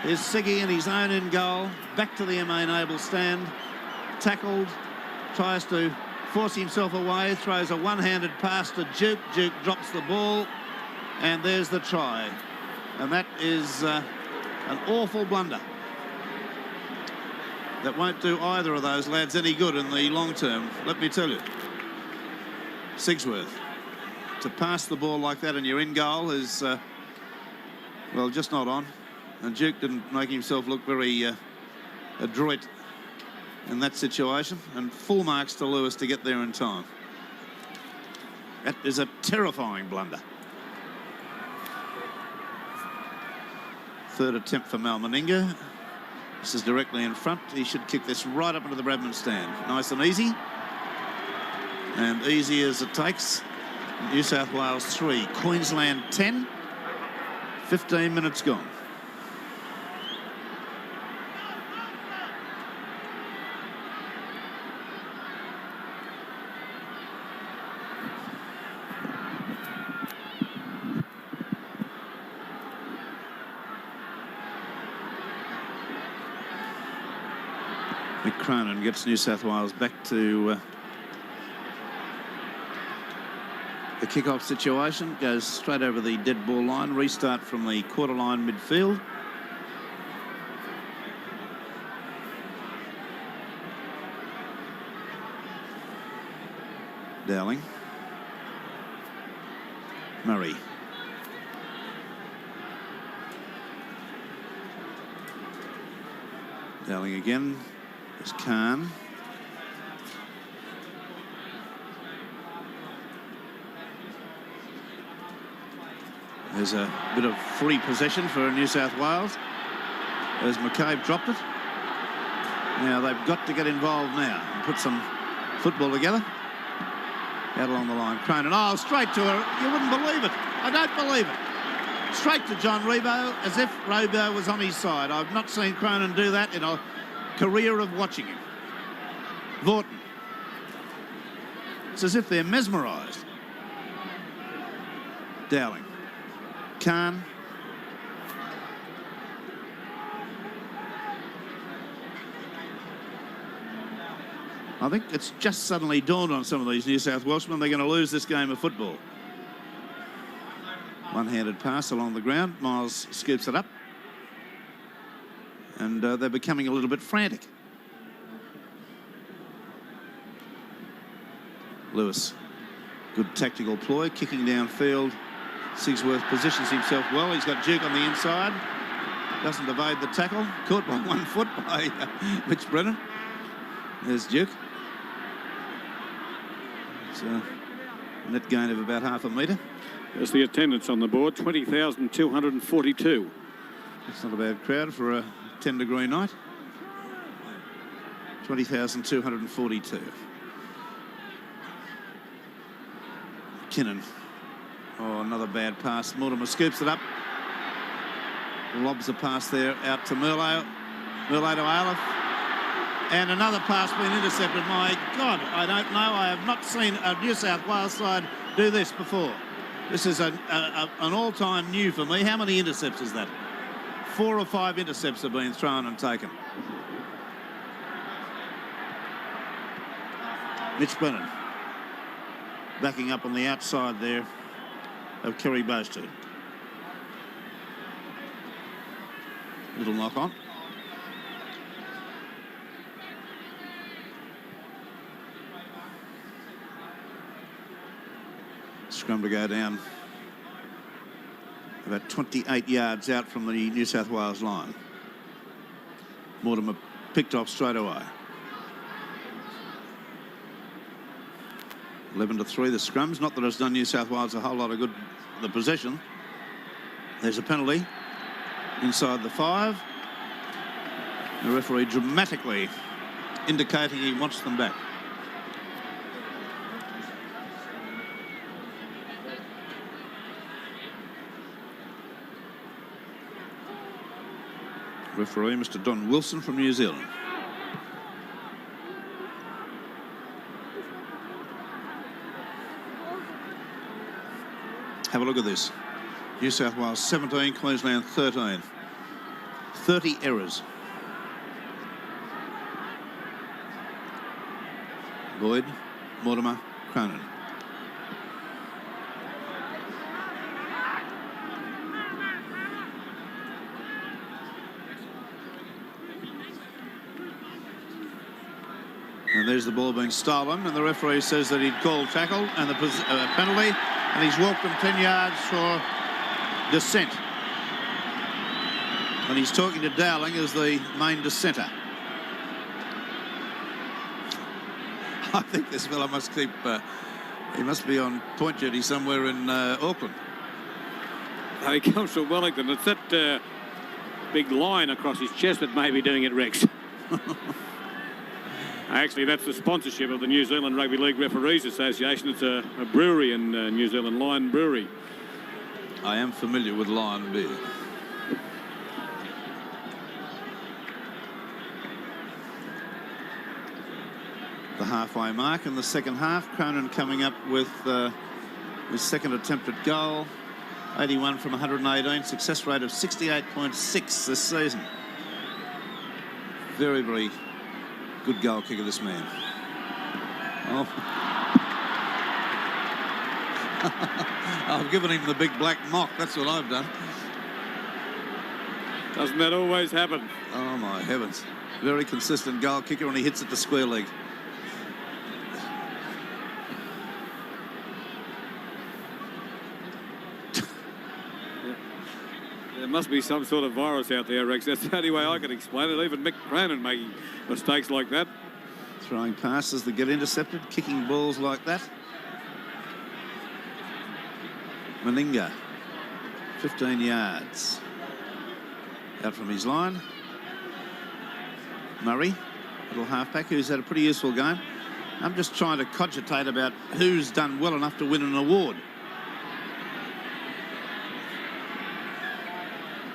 Here's Siggy in his own end goal. Back to the MA Naval stand. Tackled. Tries to force himself away. Throws a one-handed pass to Duke. Duke drops the ball. And there's the try. And that is an awful blunder. That won't do either of those lads any good in the long term, let me tell you. Sigsworth. To pass the ball like that and you're in goal is, well, just not on. And Duke didn't make himself look very adroit in that situation. And full marks to Lewis to get there in time. That is a terrifying blunder. Third attempt for Mal Meninga. This is directly in front. He should kick this right up into the Bradman stand. Nice and easy. And easy as it takes. New South Wales 3, Queensland 10. 15 minutes gone. Cronin gets New South Wales back to the kick-off situation. Goes straight over the dead ball line. Restart from the quarter line midfield. Dowling. Murray. Dowling again. There's Khan. There's a bit of free possession for New South Wales. As McCabe dropped it. Now they've got to get involved now and put some football together. Out along the line. Cronin. Oh, straight to her. You wouldn't believe it. I don't believe it. Straight to John Rebo as if Rebo was on his side. I've not seen Cronin do that in a career of watching him. Vaughton. It's as if they're mesmerised. Dowling. Khan. I think it's just suddenly dawned on some of these New South Welshmen they're going to lose this game of football. One-handed pass along the ground. Miles scoops it up. And they're becoming a little bit frantic. Lewis. Good tactical ploy. Kicking downfield. Sigsworth positions himself well. He's got Duke on the inside. Doesn't evade the tackle. Caught by 1 foot by Mitch Brennan. There's Duke. It's a net gain of about half a metre. There's the attendance on the board, 20,242. That's not a bad crowd for a 10-degree night. 20,242. Kinnan. Oh, another bad pass. Mortimer scoops it up. Lobs a pass there out to Merlo. Merlo to Aleph. And another pass being intercepted. My God, I don't know. I have not seen a New South Wales side do this before. This is an all-time new for me. How many intercepts is that? 4 or 5 intercepts have been thrown and taken. Mitch Brennan backing up on the outside there of Kerry Boasted. Little knock on. Scrum to go down about 28 yards out from the New South Wales line. Mortimer picked off straight away. 11-3 the scrums. Not that it's done New South Wales a whole lot of good the possession. There's a penalty inside the 5. The referee dramatically indicating he wants them back. Referee, Mr. Don Wilson from New Zealand. Have a look at this. New South Wales 17, Queensland 13. 30 errors. Lloyd, Mortimer, Cronin. And there's the ball being stolen, and the referee says that he'd called tackle and the penalty, and he's walked them 10 yards for dissent. And he's talking to Dowling as the main dissenter. I think this fella must keep, he must be on point duty somewhere in Auckland. He comes from Wellington. It's that big line across his chest that may be doing it, Rex. Actually, that's the sponsorship of the New Zealand Rugby League Referees Association. It's a brewery in New Zealand, Lion Brewery. I am familiar with Lion Beer. The halfway mark in the second half. Cronin coming up with his second attempt at goal. 81 from 118. Success rate of 68.6 this season. Very, very Good goal kicker, this man. Oh. I've given him the big black mock. That's what I've done. Doesn't that always happen? Oh, my heavens. Very consistent goal kicker, and he hits it to square leg. There must be some sort of virus out there, Rex. That's the only way I can explain it. Even Mick Cronin making mistakes like that. Throwing passes that get intercepted, kicking balls like that. Meninga, 15 yards. Out from his line. Murray, little halfback, who's had a pretty useful game. I'm just trying to cogitate about who's done well enough to win an award.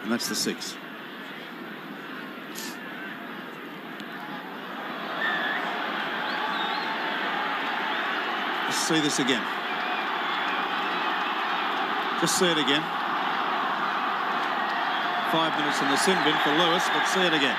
And that's the 6. Let's see this again. Just see it again. 5 minutes in the sin bin for Lewis, but see it again.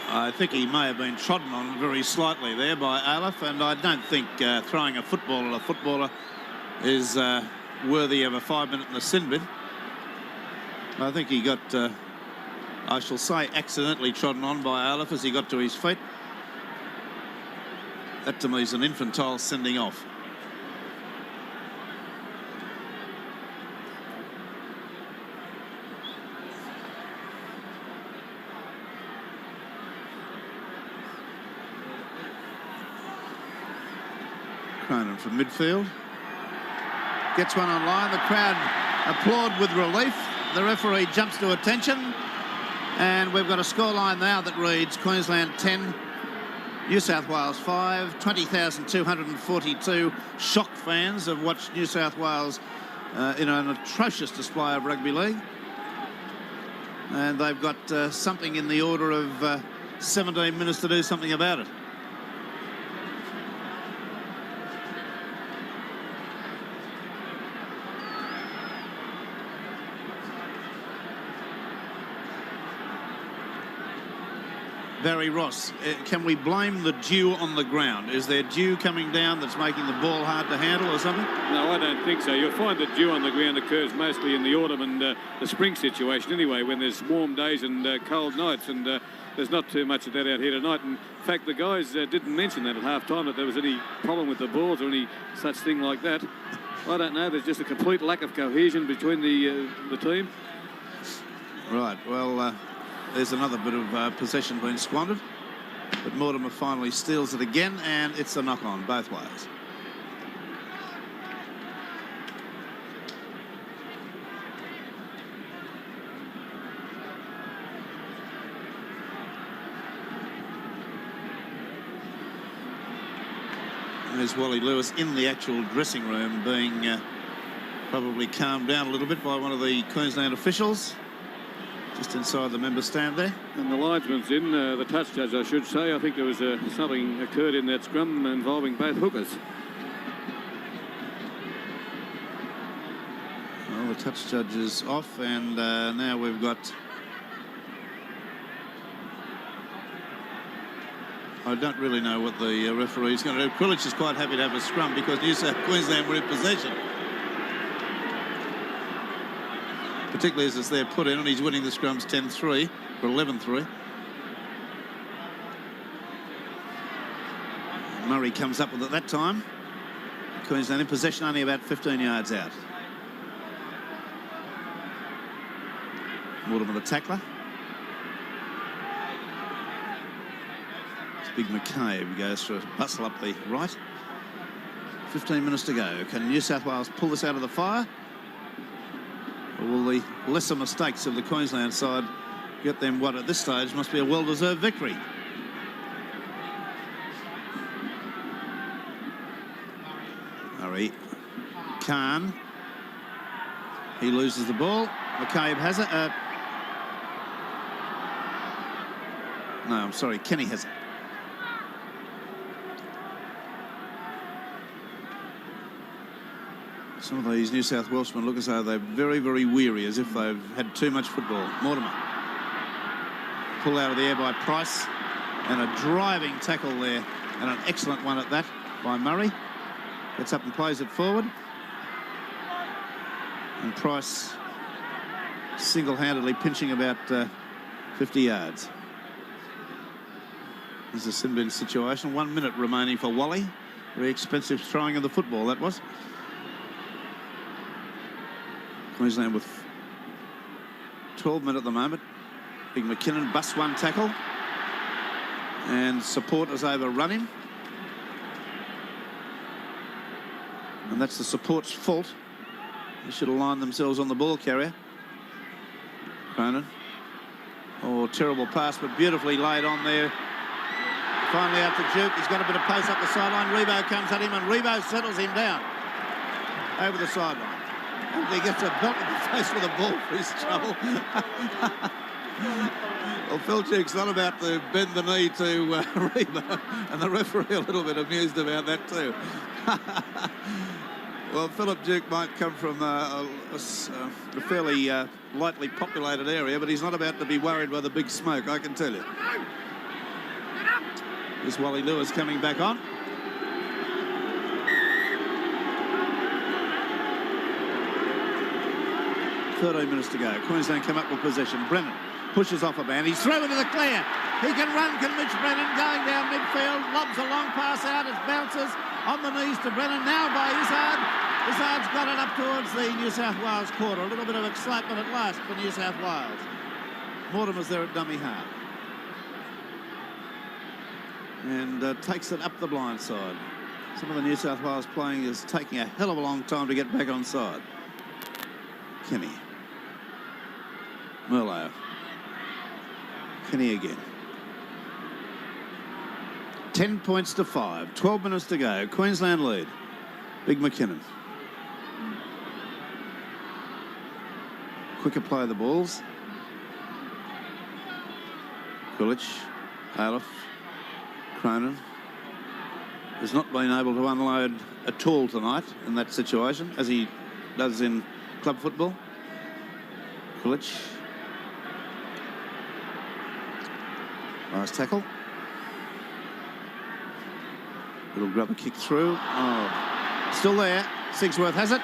I think he may have been trodden on very slightly there by Aleph, and I don't think throwing a football at a footballer is worthy of a 5 minute in the sin bin. I think he got, I shall say, accidentally trodden on by Aleph as he got to his feet. That to me is an infantile sending off. Cronin from midfield. Gets one on line. The crowd applaud with relief. The referee jumps to attention. And we've got a scoreline now that reads Queensland 10, New South Wales 5. 20,242 shocked fans have watched New South Wales in an atrocious display of rugby league. And they've got something in the order of 17 minutes to do something about it. Barry Ross, can we blame the dew on the ground? Is there dew coming down that's making the ball hard to handle or something? No, I don't think so. You'll find that dew on the ground occurs mostly in the autumn and the spring situation anyway, when there's warm days and cold nights, and there's not too much of that out here tonight. In fact, the guys didn't mention that at half-time, that there was any problem with the balls or any such thing like that. I don't know. There's just a complete lack of cohesion between the team. Right, well... there's another bit of possession being squandered, but Mortimer finally steals it again, and it's a knock-on both ways. There's Wally Lewis in the actual dressing room being probably calmed down a little bit by one of the Queensland officials. Just inside the member stand there. And the linesman's in, the touch judge, I should say. I think there was something occurred in that scrum involving both hookers. Well, the touch judge is off, and now we've got... I don't really know what the referee's going to do. Quillich is quite happy to have a scrum because New South Queensland were in possession. Particularly as it's there put in, and he's winning the scrums 10-3 or 11-3. Murray comes up with it that time. Queensland in possession, only about 15 yards out. Mortimer the tackler. It's Big McCabe goes for a bustle up the right. 15 minutes to go. Can New South Wales pull this out of the fire? Or will the lesser mistakes of the Queensland side get them what at this stage must be a well-deserved victory? Murray. Khan. He loses the ball. McCabe has it. No, I'm sorry. Kenny has it. Some of these New South Welshmen look as though they're very, very weary, as if they've had too much football. Mortimer. Pull out of the air by Price. And a driving tackle there. And an excellent one at that by Murray. Gets up and plays it forward. And Price single-handedly pinching about 50 yards. This is a sin bin situation. 1 minute remaining for Wally. Very expensive throwing of the football, that was. Queensland with 12 men at the moment. Big McKinnon busts one tackle. And support has overrun him. And that's the support's fault. They should have lined themselves on the ball carrier. Cronin. Oh, terrible pass, but beautifully laid on there. Finally out to Duke. He's got a bit of pace up the sideline. Rebo comes at him, and Rebo settles him down over the sideline. And he gets a belt in the face with a ball for his trouble. Well, Phil Duke's not about to bend the knee to Rebo, and the referee a little bit amused about that too. Well, Philip Duke might come from a fairly lightly populated area, but he's not about to be worried by the big smoke, I can tell you. There's Wally Lewis coming back on. .13 minutes to go. Queensland come up with possession. Brennan pushes off a man. He's through into the clear. He can run, can Mitch Brennan, going down midfield. Lobs a long pass out. It bounces on the knees to Brennan. Now by Izzard. Izzard's got it up towards the New South Wales quarter. A little bit of excitement at last for New South Wales. Mortimer's there at dummy half. And takes it up the blind side. Some of the New South Wales playing is taking a hell of a long time to get back on side. Kenny. Merlo. Kenny again. 10 points to 5. 12 minutes to go. Queensland lead. Big McKinnon. Quicker play of the balls. Kulich. Aleph. Cronin has not been able to unload at all tonight in that situation, as he does in club football. Kulich. Nice tackle. Little grubber kick through. Oh, still there. Sigsworth has it.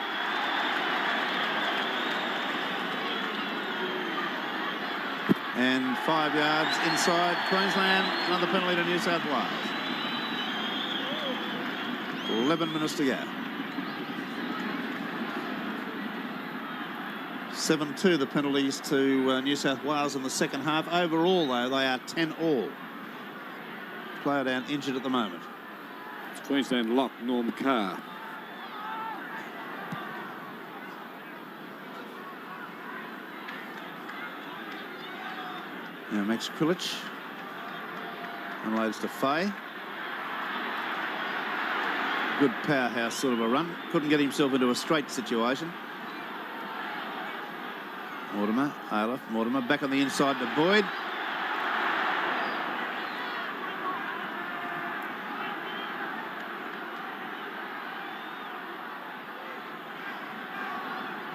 And 5 yards inside Queensland. Another penalty to New South Wales. 11 minutes to go. 7-2 the penalties to New South Wales in the second half. Overall, though, they are 10-all. Player down injured at the moment. It's Queensland lock, Norm Carr. Now Max Krilich unloads to Fay. Good powerhouse sort of a run. Couldn't get himself into a straight situation. Mortimer, Aleph, Mortimer back on the inside to Boyd.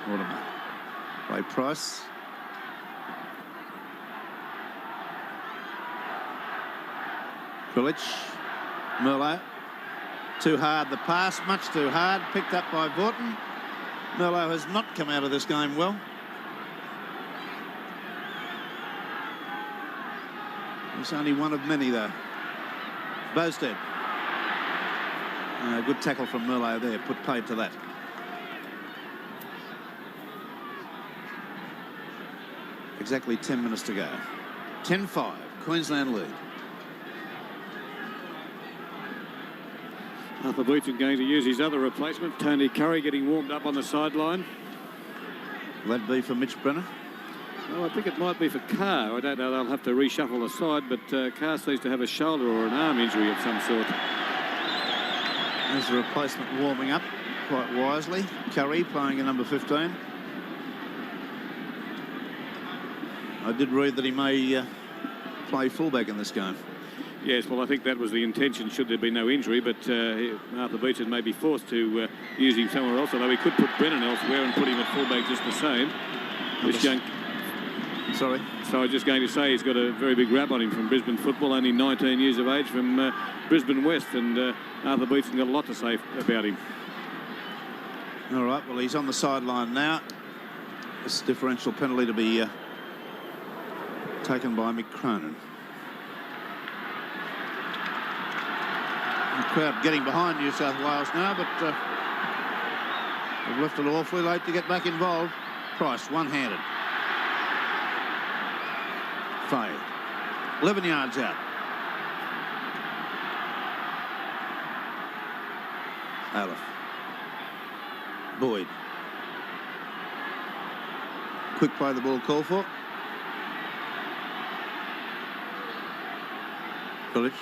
Mortimer. Ray Price. Kulich, Merlo, too hard the pass, much too hard, picked up by Vaughton. Merlo has not come out of this game well. He's only one of many though. Bowstead. Good tackle from Merlo there, put paid to that. Exactly 10 minutes to go. 10-5, Queensland lead. Arthur Beetson going to use his other replacement, Tony Curry, getting warmed up on the sideline. Will that be for Mitch Brennan? Well, I think it might be for Carr. I don't know, they'll have to reshuffle the side, but Carr seems to have a shoulder or an arm injury of some sort. There's the replacement warming up quite wisely. Curry playing a number 15. I did read that he may play fullback in this game. Yes, well, I think that was the intention should there be no injury, but Arthur Beetson may be forced to use him somewhere else, although he could put Brennan elsewhere and put him at fullback just the same. Sorry. So I was just going to say he's got a very big rap on him from Brisbane football, only 19 years of age from Brisbane West, and Arthur Beetson got a lot to say about him. All right, well, he's on the sideline now. This differential penalty to be taken by Mick Cronin. The crowd getting behind New South Wales now, but they've left it awfully late to get back involved. Price, one-handed. Faye, 11 yards out. Aleph. Boyd. Quick play the ball called for. Village.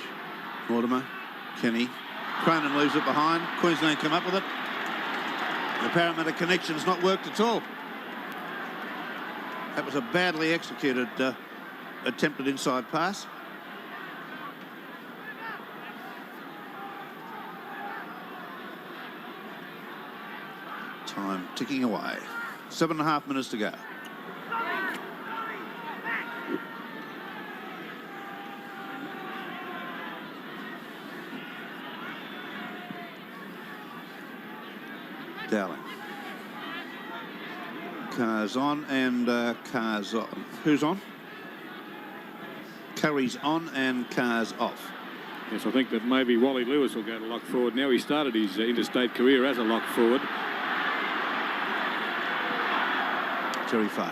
Mortimer. Kenny. Cronin leaves it behind. Queensland come up with it. The Parramatta connection's not worked at all. That was a badly executed attempted inside pass. Time ticking away. 7.5 minutes to go. Dowling. Cars on and cars on. Who's on? Curry's on and cars off. Yes, I think that maybe Wally Lewis will go to lock forward now. He started his interstate career as a lock forward. Jerry Fay.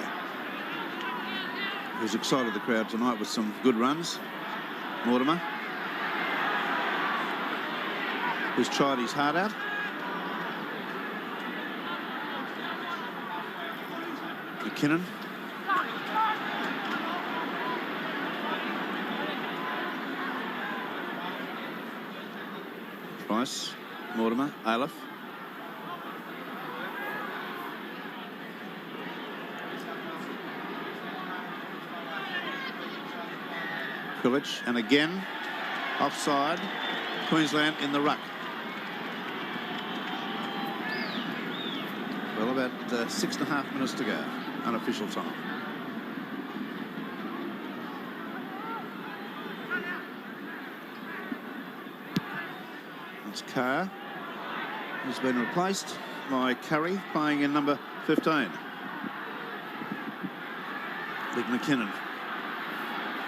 Who's excited the crowd tonight with some good runs. Mortimer. Who's tried his heart out. McKinnon. Price. Mortimer. Aleph. Village, and again offside. Queensland in the ruck. Well, about 6.5 minutes to go. Unofficial time. It's Carr, who's been replaced by Curry, playing in number 15. Big McKinnon.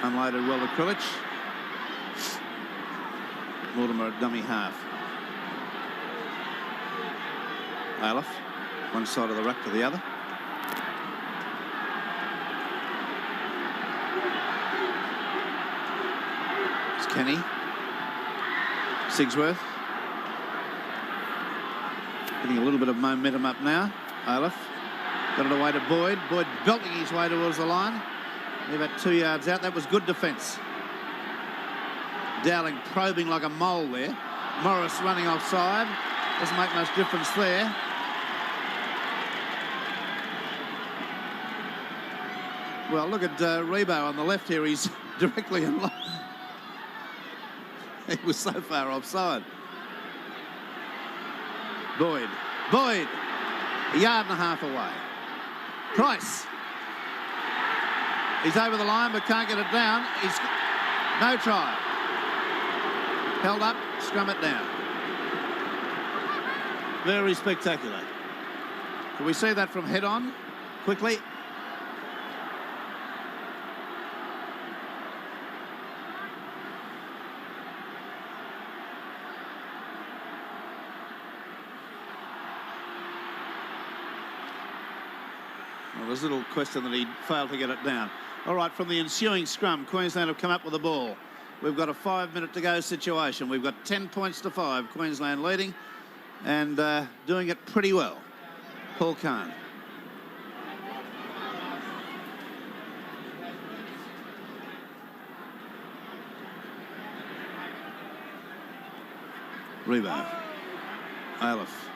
Unloaded well to Krilich. Mortimer at dummy half. Aleph, one side of the ruck to the other. It's Kenny. Sigsworth. Getting a little bit of momentum up now. Aleph. Got it away to Boyd. Boyd belting his way towards the line. They're about 2 yards out. That was good defence. Dowling probing like a mole there. Morris running offside. Doesn't make much difference there. Well, look at Rebo on the left here. He's directly in line. He was so far offside. Boyd. Boyd. A yard and a half away. Price. He's over the line but can't get it down. He's no try. Held up, scrum it down. Very spectacular. Can we see that from head on quickly? Well, there's a little question that he failed to get it down. All right, from the ensuing scrum, Queensland have come up with the ball. We've got a 5 minute to go situation. We've got 10 points to 5. Queensland leading and doing it pretty well. Paul Kahn. Rebo. Aleph.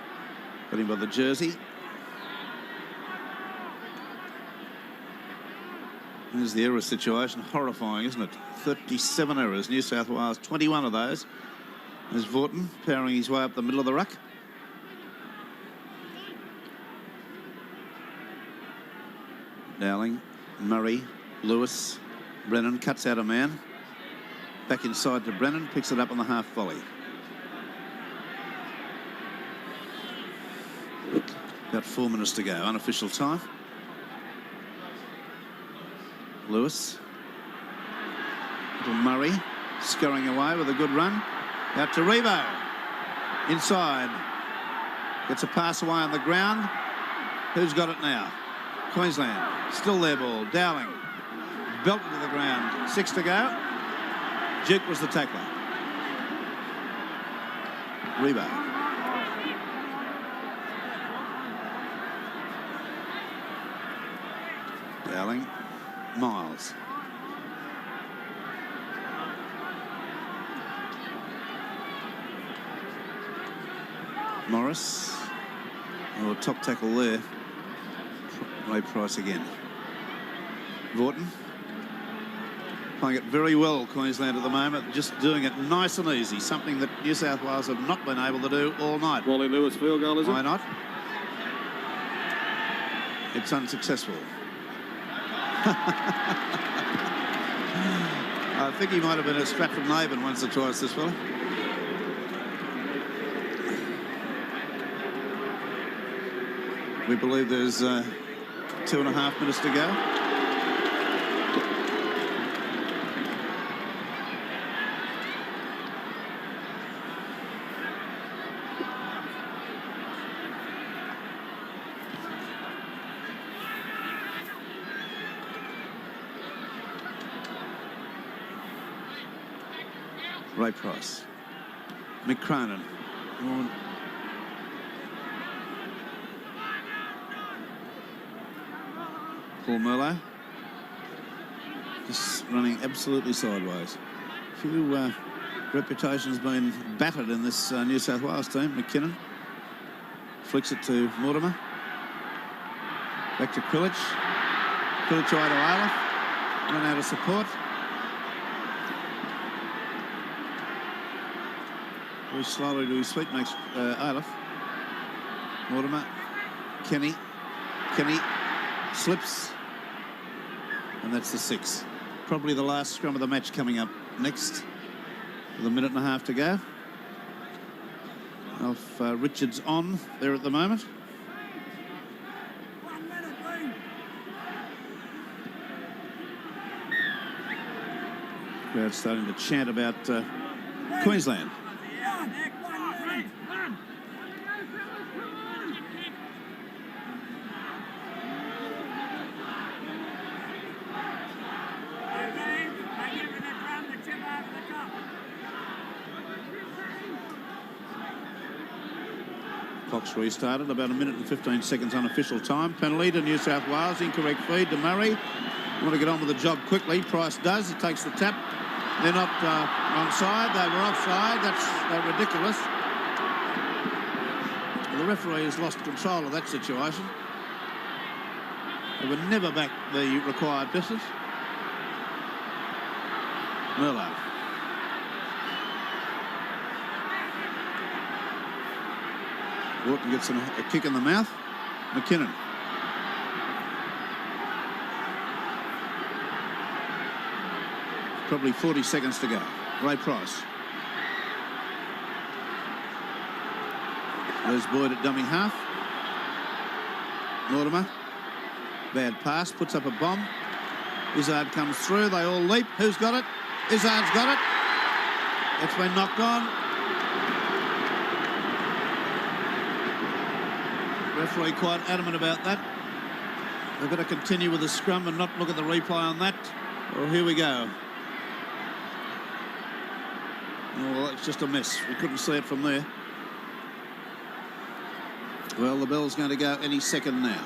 Got him by the jersey. There's the error situation. Horrifying, isn't it? 37 errors. New South Wales, 21 of those. There's Vaughton powering his way up the middle of the ruck. Dowling, Murray, Lewis, Brennan cuts out a man. Back inside to Brennan, picks it up on the half volley. About 4 minutes to go, unofficial time. Lewis. Little Murray scurrying away with a good run. Out to Rebo. Inside. Gets a pass away on the ground. Who's got it now? Queensland. Still their ball. Dowling. Belted to the ground. 6 to go. Duke was the tackler. Rebo. Dowling. Miles. Morris. Oh, top tackle there. Ray Price again. Vaughton. Playing it very well, Queensland at the moment. Just doing it nice and easy. Something that New South Wales have not been able to do all night. Wally Lewis field goal, is it? Why not? It's unsuccessful. I think he might have been a scratch from Laban once or twice, this fella. We believe there's 2.5 minutes to go. Ray Price. Mick Cronin. Paul Merlo. Just running absolutely sideways. A few reputations been battered in this New South Wales team. McKinnon flicks it to Mortimer. Back to Krilic. Krilic away to Aleph. Run out of support. Very slowly to his feet makes Aleph. Mortimer. Kenny slips. And that's the 6. Probably the last scrum of the match coming up next. With a 1.5 minutes to go. Alf Richards on there at the moment. 1 minute, please. Crowd starting to chant about Queensland. Clock's restarted. About 1 minute and 15 seconds unofficial time. Penalty to New South Wales. Incorrect feed to Murray. Want to get on with the job quickly. Price does. He takes the tap. They're not onside. They were offside. That's ridiculous. The referee has lost control of that situation. They would never back the required distance. Merlo. Wharton gets a kick in the mouth. McKinnon. Probably 40 seconds to go. Ray Price. There's Boyd at dummy half. Mortimer. Bad pass. Puts up a bomb. Izzard comes through. They all leap. Who's got it? Izzard's got it. It's been knocked on. Referee quite adamant about that. They've got to continue with the scrum and not look at the replay on that. Well, here we go. Oh, well, it's just a mess. We couldn't see it from there. Well, the bell's going to go any second now.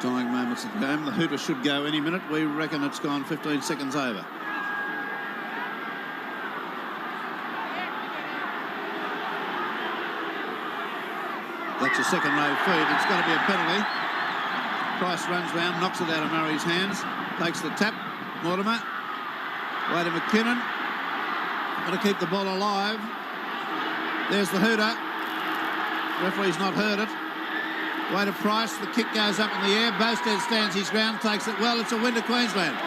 Dying moments of the game. The hooter should go any minute. We reckon it's gone 15 seconds over. That's a second row feed. It's got to be a penalty. Price runs round, knocks it out of Murray's hands, takes the tap. Mortimer. Way to McKinnon. Got to keep the ball alive. There's the hooter. Referee's not heard it. Way to Price. The kick goes up in the air. Bowstead stands his ground, takes it well. It's a win to Queensland.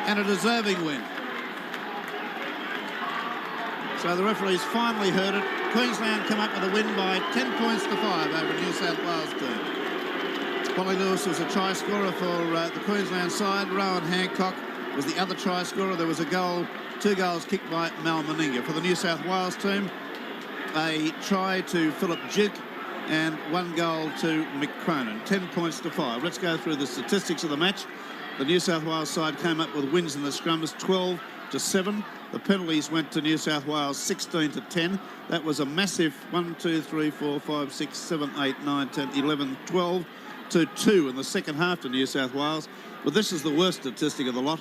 And a deserving win. So the referee's finally heard it. Queensland come up with a win by 10 points to 5 over New South Wales team. Polly Lewis was a try scorer for the Queensland side. Rowan Hancock was the other try scorer. There was a goal, 2 goals kicked by Mal Meninga. For the New South Wales team, a try to Philip Duke and 1 goal to Mick Cronin. 10 points to 5. Let's go through the statistics of the match. The New South Wales side came up with wins in the scrums, 12-7. The penalties went to New South Wales 16-10. That was a massive 1, 2, 3, 4, 5, 6, 7, 8, 9, 10, 11, 12 to 2 in the second half to New South Wales. But this is the worst statistic of the lot,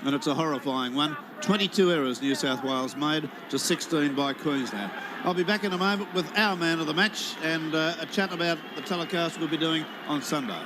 and it's a horrifying one. 22 errors New South Wales made to 16 by Queensland. I'll be back in a moment with our man of the match and a chat about the telecast we'll be doing on Sunday.